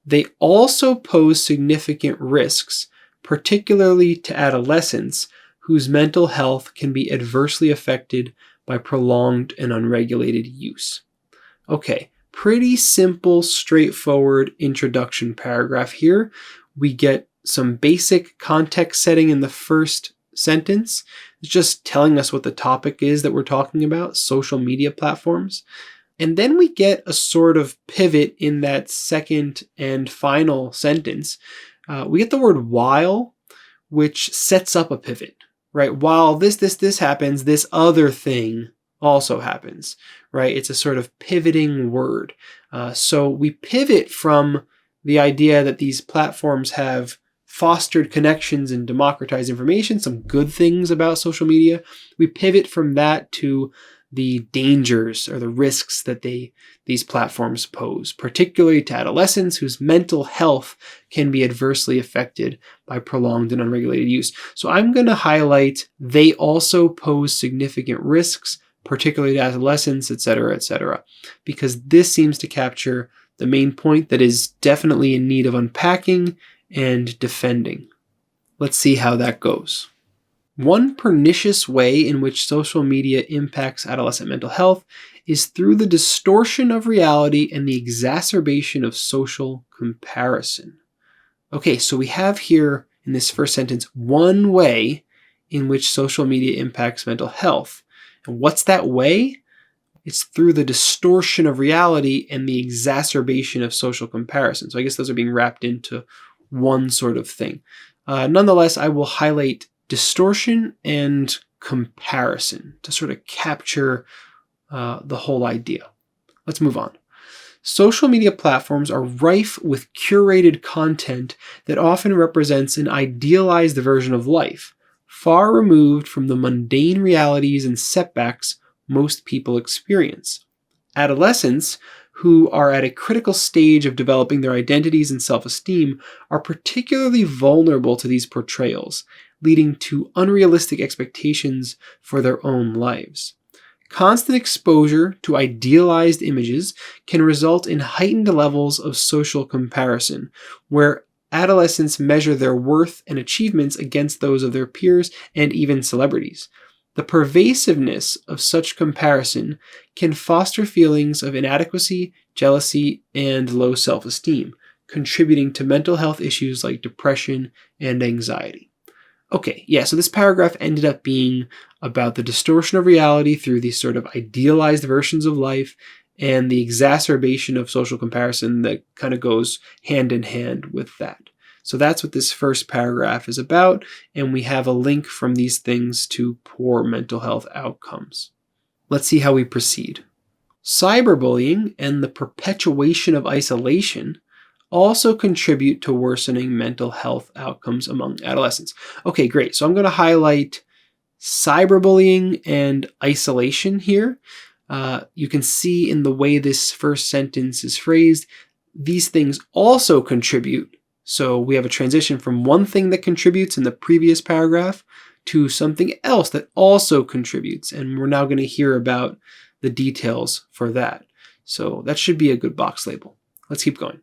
they also pose significant risks, particularly to adolescents whose mental health can be adversely affected by prolonged and unregulated use. Okay, pretty simple, straightforward introduction paragraph here. We get some basic context setting in the first sentence. It's just telling us what the topic is that we're talking about, social media platforms. And then we get a sort of pivot in that second and final sentence. We get the word while, which sets up a pivot, right? While this happens, this other thing also happens, right? It's a sort of pivoting word. So we pivot from the idea that these platforms have fostered connections and democratized information, some good things about social media. We pivot from that to the dangers or the risks that these platforms pose, particularly to adolescents whose mental health can be adversely affected by prolonged and unregulated use. So I'm going to highlight they also pose significant risks, particularly to adolescents, etc., because this seems to capture the main point that is definitely in need of unpacking and defending. Let's see how that goes. One pernicious way in which social media impacts adolescent mental health is through the distortion of reality and the exacerbation of social comparison. Okay, so we have here in this first sentence one way in which social media impacts mental health. And what's that way? It's through the distortion of reality and the exacerbation of social comparison. So I guess those are being wrapped into one sort of thing. Nonetheless, I will highlight distortion and comparison to sort of capture the whole idea. Let's move on. Social media platforms are rife with curated content that often represents an idealized version of life, far removed from the mundane realities and setbacks most people experience. Adolescents, who are at a critical stage of developing their identities and self-esteem, are particularly vulnerable to these portrayals, leading to unrealistic expectations for their own lives. Constant exposure to idealized images can result in heightened levels of social comparison, where adolescents measure their worth and achievements against those of their peers and even celebrities. The pervasiveness of such comparison can foster feelings of inadequacy, jealousy, and low self-esteem, contributing to mental health issues like depression and anxiety. Okay, yeah, so this paragraph ended up being about the distortion of reality through these sort of idealized versions of life and the exacerbation of social comparison that kind of goes hand in hand with that. So that's what this first paragraph is about, and we have a link from these things to poor mental health outcomes. Let's see how we proceed. Cyberbullying and the perpetuation of isolation also contribute to worsening mental health outcomes among adolescents. Okay, great. So I'm going to highlight cyberbullying and isolation here. You can see in the way this first sentence is phrased, these things also contribute. So we have a transition from one thing that contributes in the previous paragraph to something else that also contributes. And we're now going to hear about the details for that. So that should be a good box label. Let's keep going.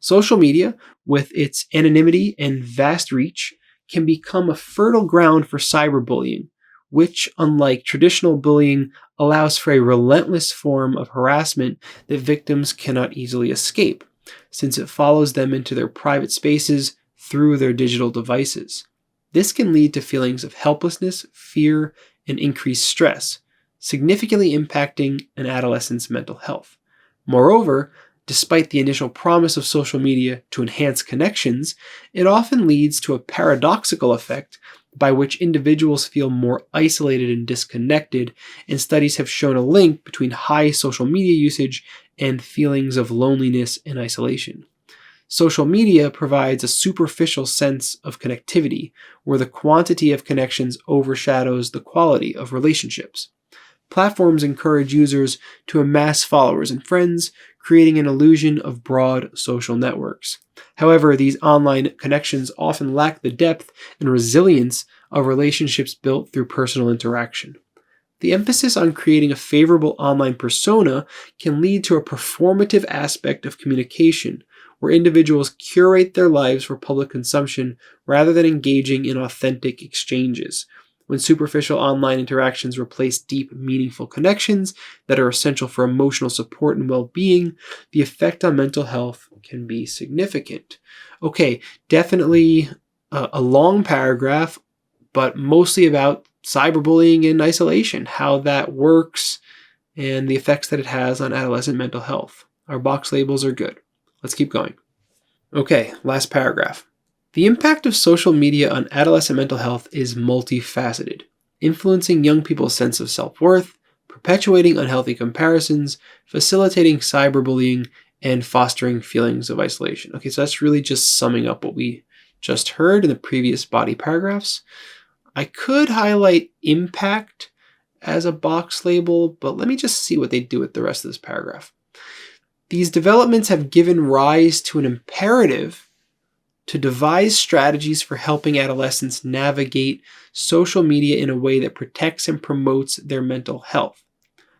Social media, with its anonymity and vast reach, can become a fertile ground for cyberbullying, which, unlike traditional bullying, allows for a relentless form of harassment that victims cannot easily escape, since it follows them into their private spaces through their digital devices. This can lead to feelings of helplessness, fear, and increased stress, significantly impacting an adolescent's mental health. Moreover, despite the initial promise of social media to enhance connections, it often leads to a paradoxical effect by which individuals feel more isolated and disconnected, and studies have shown a link between high social media usage and feelings of loneliness and isolation. Social media provides a superficial sense of connectivity, where the quantity of connections overshadows the quality of relationships. Platforms encourage users to amass followers and friends, creating an illusion of broad social networks. However, these online connections often lack the depth and resilience of relationships built through personal interaction. The emphasis on creating a favorable online persona can lead to a performative aspect of communication, where individuals curate their lives for public consumption rather than engaging in authentic exchanges. When superficial online interactions replace deep, meaningful connections that are essential for emotional support and well-being, the effect on mental health can be significant. Okay, definitely a long paragraph, but mostly about cyberbullying and isolation, how that works, and the effects that it has on adolescent mental health. Our box labels are good. Let's keep going. Okay, last paragraph. The impact of social media on adolescent mental health is multifaceted, influencing young people's sense of self-worth, perpetuating unhealthy comparisons, facilitating cyberbullying, and fostering feelings of isolation. Okay, so that's really just summing up what we just heard in the previous body paragraphs. I could highlight impact as a box label, but let me just see what they do with the rest of this paragraph. These developments have given rise to an imperative to devise strategies for helping adolescents navigate social media in a way that protects and promotes their mental health.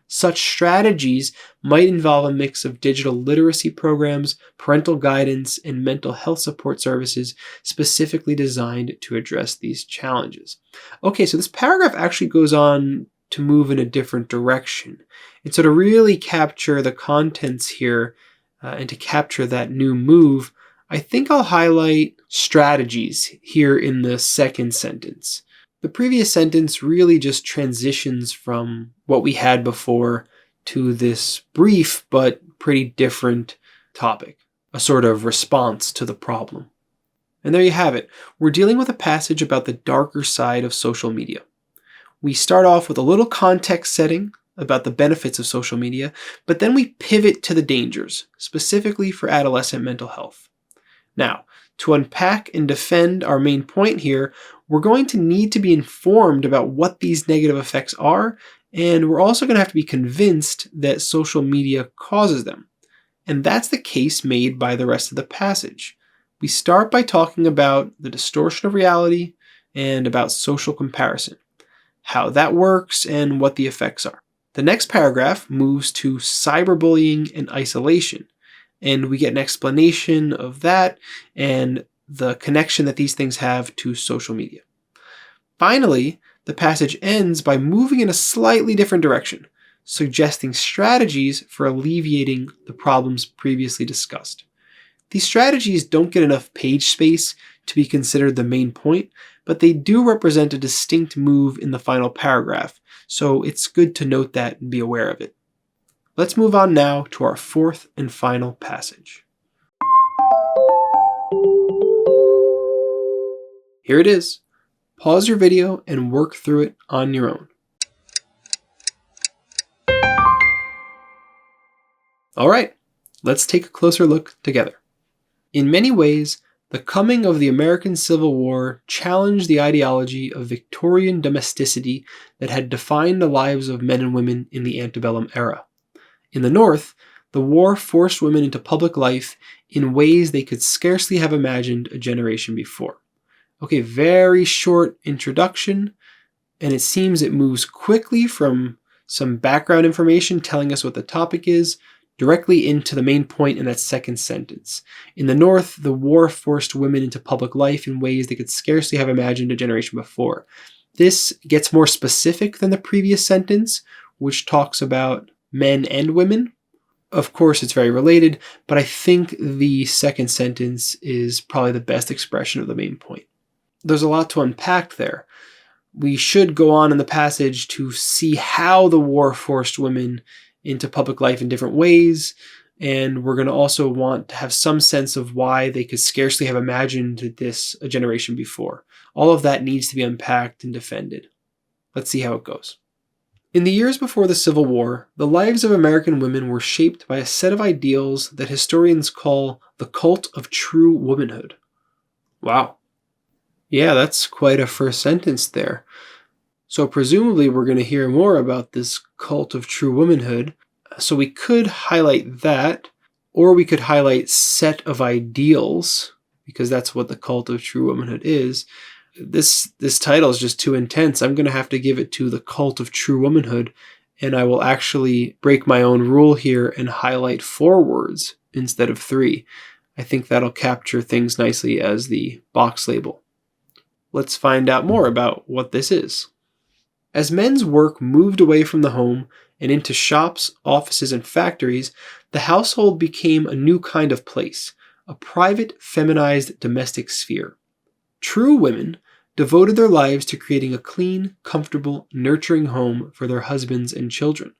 Such strategies might involve a mix of digital literacy programs, parental guidance, and mental health support services specifically designed to address these challenges. Okay, so this paragraph actually goes on to move in a different direction. And so to really capture the contents here and to capture that new move, I think I'll highlight strategies here in the second sentence. The previous sentence really just transitions from what we had before to this brief but pretty different topic, a sort of response to the problem. And there you have it. We're dealing with a passage about the darker side of social media. We start off with a little context setting about the benefits of social media, but then we pivot to the dangers, specifically for adolescent mental health. Now, to unpack and defend our main point here, we're going to need to be informed about what these negative effects are, and we're also going to have to be convinced that social media causes them. And that's the case made by the rest of the passage. We start by talking about the distortion of reality and about social comparison, how that works and what the effects are. The next paragraph moves to cyberbullying and isolation, and we get an explanation of that and the connection that these things have to social media. Finally, the passage ends by moving in a slightly different direction, suggesting strategies for alleviating the problems previously discussed. These strategies don't get enough page space to be considered the main point, but they do represent a distinct move in the final paragraph, so it's good to note that and be aware of it. Let's move on now to our fourth and final passage. Here it is. Pause your video and work through it on your own. All right, let's take a closer look together. In many ways, the coming of the American Civil War challenged the ideology of Victorian domesticity that had defined the lives of men and women in the antebellum era. In the North, the war forced women into public life in ways they could scarcely have imagined a generation before. Okay, very short introduction, and it seems it moves quickly from some background information telling us what the topic is directly into the main point in that second sentence. In the North, the war forced women into public life in ways they could scarcely have imagined a generation before. This gets more specific than the previous sentence, which talks about men and women. Of course, it's very related, but I think the second sentence is probably the best expression of the main point. There's a lot to unpack there. We should go on in the passage to see how the war forced women into public life in different ways, and we're going to also want to have some sense of why they could scarcely have imagined this a generation before. All of that needs to be unpacked and defended. Let's see how it goes. In the years before the Civil War, the lives of American women were shaped by a set of ideals that historians call the cult of true womanhood. Wow. Yeah, that's quite a first sentence there. So presumably we're going to hear more about this cult of true womanhood. So we could highlight that, or we could highlight set of ideals, because that's what the cult of true womanhood is. This title is just too intense. I'm going to have to give it to the cult of true womanhood, and I will actually break my own rule here and highlight 4 words instead of 3. I think that'll capture things nicely as the box label. Let's find out more about what this is. As men's work moved away from the home and into shops, offices, and factories, the household became a new kind of place, a private, feminized domestic sphere. True women devoted their lives to creating a clean, comfortable, nurturing home for their husbands and children.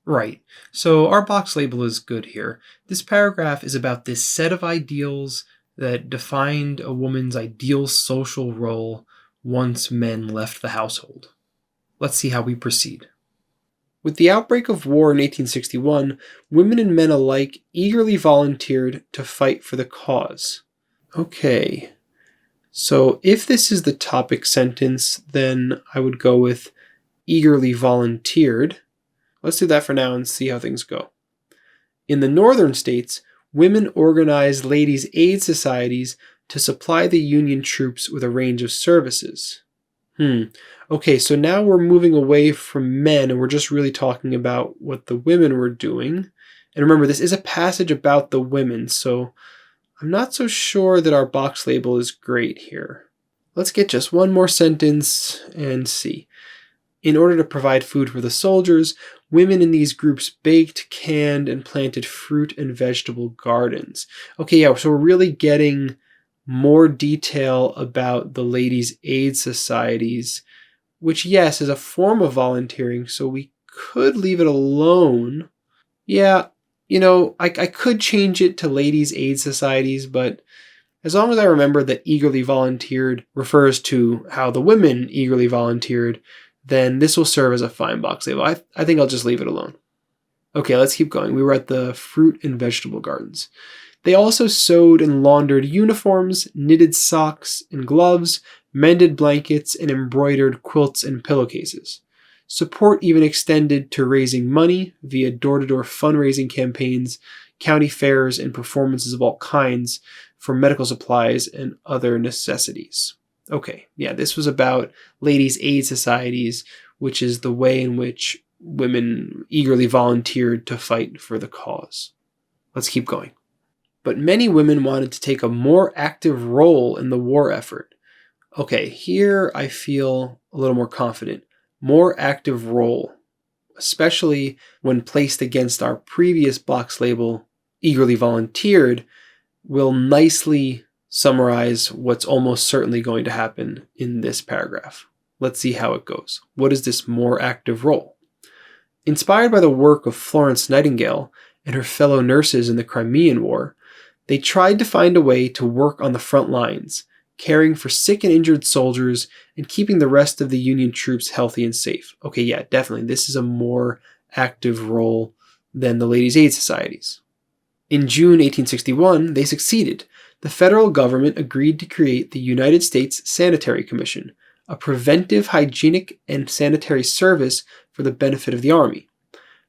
Right, so our box label is good here. This paragraph is about this set of ideals that defined a woman's ideal social role once men left the household. Let's see how we proceed. With the outbreak of war in 1861, women and men alike eagerly volunteered to fight for the cause. Okay, so if this is the topic sentence, then I would go with eagerly volunteered. Let's do that for now and see how things go. In the northern states, women organized ladies' aid societies to supply the Union troops with a range of services. Okay, so now we're moving away from men and we're just really talking about what the women were doing. And remember, this is a passage about the women, so I'm not so sure that our box label is great here. Let's get just one more sentence and see. In order to provide food for the soldiers, women in these groups baked, canned, and planted fruit and vegetable gardens. Okay, yeah, so we're really getting more detail about the ladies' aid societies, which, yes, is a form of volunteering, so we could leave it alone. Yeah, I could change it to ladies' aid societies, but as long as I remember that eagerly volunteered refers to how the women eagerly volunteered, then this will serve as a fine box label. I think I'll just leave it alone. Okay, let's keep going. We were at the fruit and vegetable gardens. They also sewed and laundered uniforms, knitted socks and gloves, mended blankets, and embroidered quilts and pillowcases. Support even extended to raising money via door-to-door fundraising campaigns, county fairs, and performances of all kinds for medical supplies and other necessities. Okay, yeah, this was about ladies' aid societies, which is the way in which women eagerly volunteered to fight for the cause. Let's keep going. but many women wanted to take a more active role in the war effort. Okay, here I feel a little more confident. More active role, especially when placed against our previous box label, eagerly volunteered, will nicely summarize what's almost certainly going to happen in this paragraph. Let's see how it goes. What is this more active role? Inspired by the work of Florence Nightingale and her fellow nurses in the Crimean War, they tried to find a way to work on the front lines, caring for sick and injured soldiers and keeping the rest of the Union troops healthy and safe. Okay, yeah, definitely. This is a more active role than the Ladies' Aid Societies. In June 1861, they succeeded. The federal government agreed to create the United States Sanitary Commission, a preventive hygienic and sanitary service for the benefit of the Army.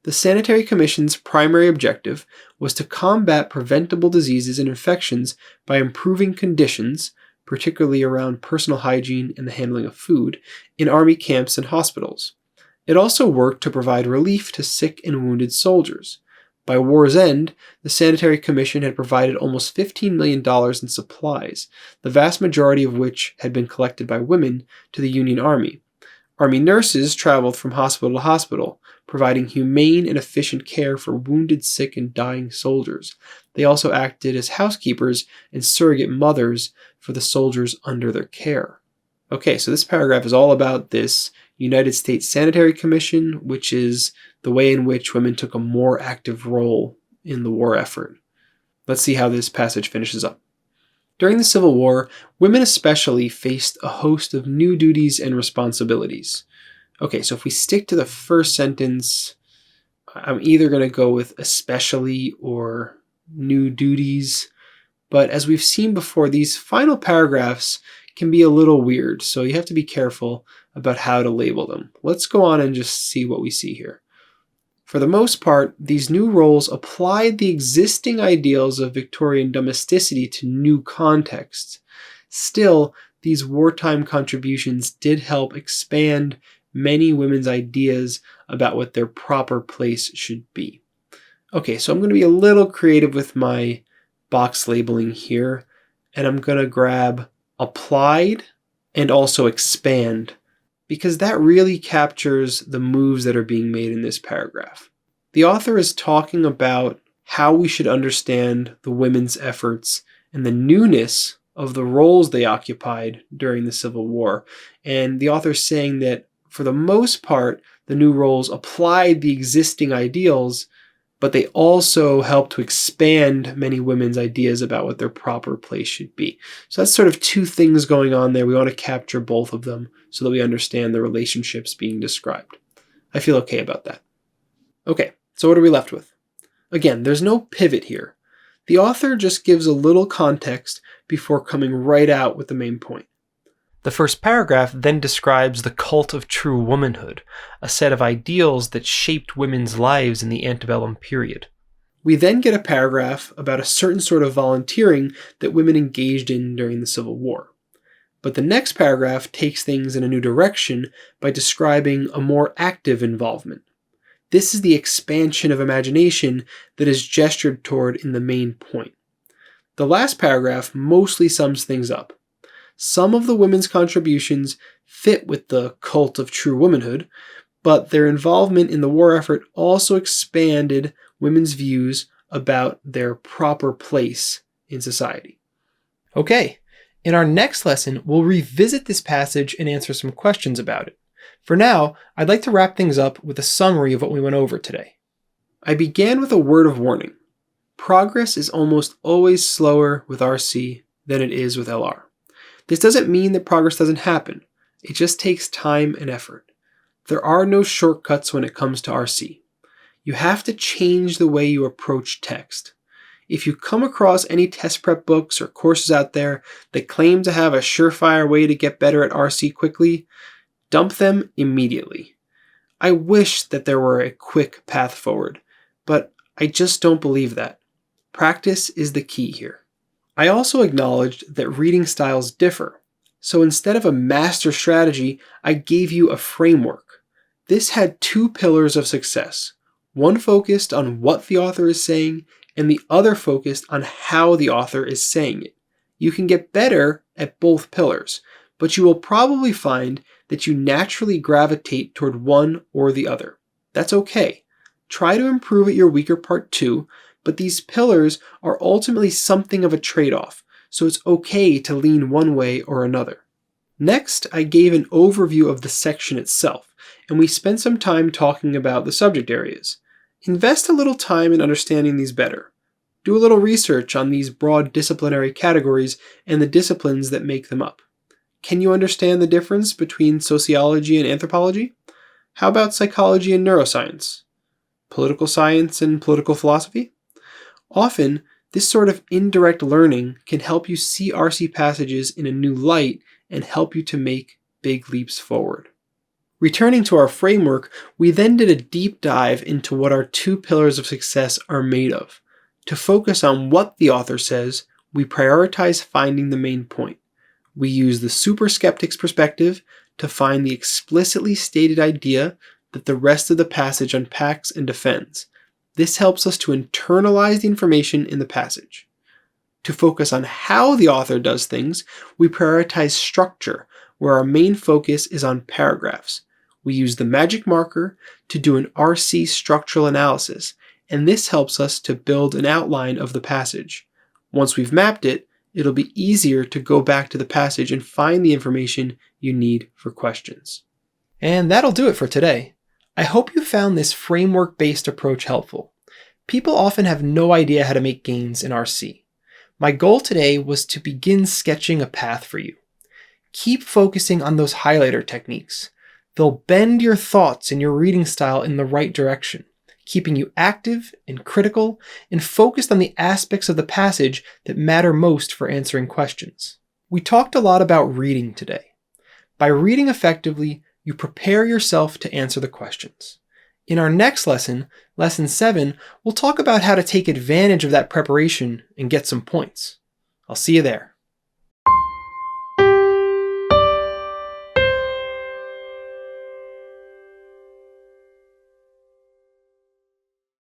The Sanitary Commission's primary objective was to combat preventable diseases and infections by improving conditions, particularly around personal hygiene and the handling of food, in Army camps and hospitals. It also worked to provide relief to sick and wounded soldiers. By war's end, the Sanitary Commission had provided almost $15 million in supplies, the vast majority of which had been collected by women, to the Union Army. Army nurses traveled from hospital to hospital, providing humane and efficient care for wounded, sick, and dying soldiers. They also acted as housekeepers and surrogate mothers for the soldiers under their care. Okay, so this paragraph is all about this United States Sanitary Commission, which is the way in which women took a more active role in the war effort. Let's see how this passage finishes up. During the Civil War, women especially faced a host of new duties and responsibilities. Okay, so if we stick to the first sentence, I'm either going to go with especially or new duties. But as we've seen before, these final paragraphs can be a little weird, so you have to be careful about how to label them. Let's go on and just see what we see here. For the most part, these new roles applied the existing ideals of Victorian domesticity to new contexts. Still, these wartime contributions did help expand many women's ideas about what their proper place should be. Okay, so I'm going to be a little creative with my box labeling here, and I'm going to grab applied and also expand, because that really captures the moves that are being made in this paragraph. The author is talking about how we should understand the women's efforts and the newness of the roles they occupied during the Civil War. And the author is saying that for the most part, the new roles applied the existing ideals, but they also help to expand many women's ideas about what their proper place should be. So that's sort of two things going on there. We want to capture both of them so that we understand the relationships being described. I feel okay about that. Okay, so what are we left with? Again, there's no pivot here. The author just gives a little context before coming right out with the main point. The first paragraph then describes the cult of true womanhood, a set of ideals that shaped women's lives in the antebellum period. We then get a paragraph about a certain sort of volunteering that women engaged in during the Civil War. But the next paragraph takes things in a new direction by describing a more active involvement. This is the expansion of imagination that is gestured toward in the main point. The last paragraph mostly sums things up. Some of the women's contributions fit with the cult of true womanhood, but their involvement in the war effort also expanded women's views about their proper place in society. Okay, in our next lesson, we'll revisit this passage and answer some questions about it. For now, I'd like to wrap things up with a summary of what we went over today. I began with a word of warning. Progress is almost always slower with RC than it is with LR. This doesn't mean that progress doesn't happen. It just takes time and effort. There are no shortcuts when it comes to RC. You have to change the way you approach text. If you come across any test prep books or courses out there that claim to have a surefire way to get better at RC quickly, dump them immediately. I wish that there were a quick path forward, but I just don't believe that. Practice is the key here. I also acknowledged that reading styles differ, so instead of a master strategy, I gave you a framework. This had two pillars of success. One focused on what the author is saying, and the other focused on how the author is saying it. You can get better at both pillars, but you will probably find that you naturally gravitate toward one or the other. That's okay. Try to improve at your weaker part too, but these pillars are ultimately something of a trade-off, so it's okay to lean one way or another. Next, I gave an overview of the section itself, and we spent some time talking about the subject areas. Invest a little time in understanding these better. Do a little research on these broad disciplinary categories and the disciplines that make them up. Can you understand the difference between sociology and anthropology? How about psychology and neuroscience? Political science and political philosophy? Often, this sort of indirect learning can help you see RC passages in a new light and help you to make big leaps forward. Returning to our framework, we then did a deep dive into what our 2 pillars of success are made of. To focus on what the author says, we prioritize finding the main point. We use the super skeptic's perspective to find the explicitly stated idea that the rest of the passage unpacks and defends. This helps us to internalize the information in the passage. To focus on how the author does things, we prioritize structure, where our main focus is on paragraphs. We use the magic marker to do an RC structural analysis, and this helps us to build an outline of the passage. Once we've mapped it, it'll be easier to go back to the passage and find the information you need for questions. And that'll do it for today. I hope you found this framework-based approach helpful. People often have no idea how to make gains in RC. My goal today was to begin sketching a path for you. Keep focusing on those highlighter techniques. They'll bend your thoughts and your reading style in the right direction, keeping you active and critical and focused on the aspects of the passage that matter most for answering questions. We talked a lot about reading today. By reading effectively, you prepare yourself to answer the questions. In our next lesson, Lesson 7, we'll talk about how to take advantage of that preparation and get some points. I'll see you there.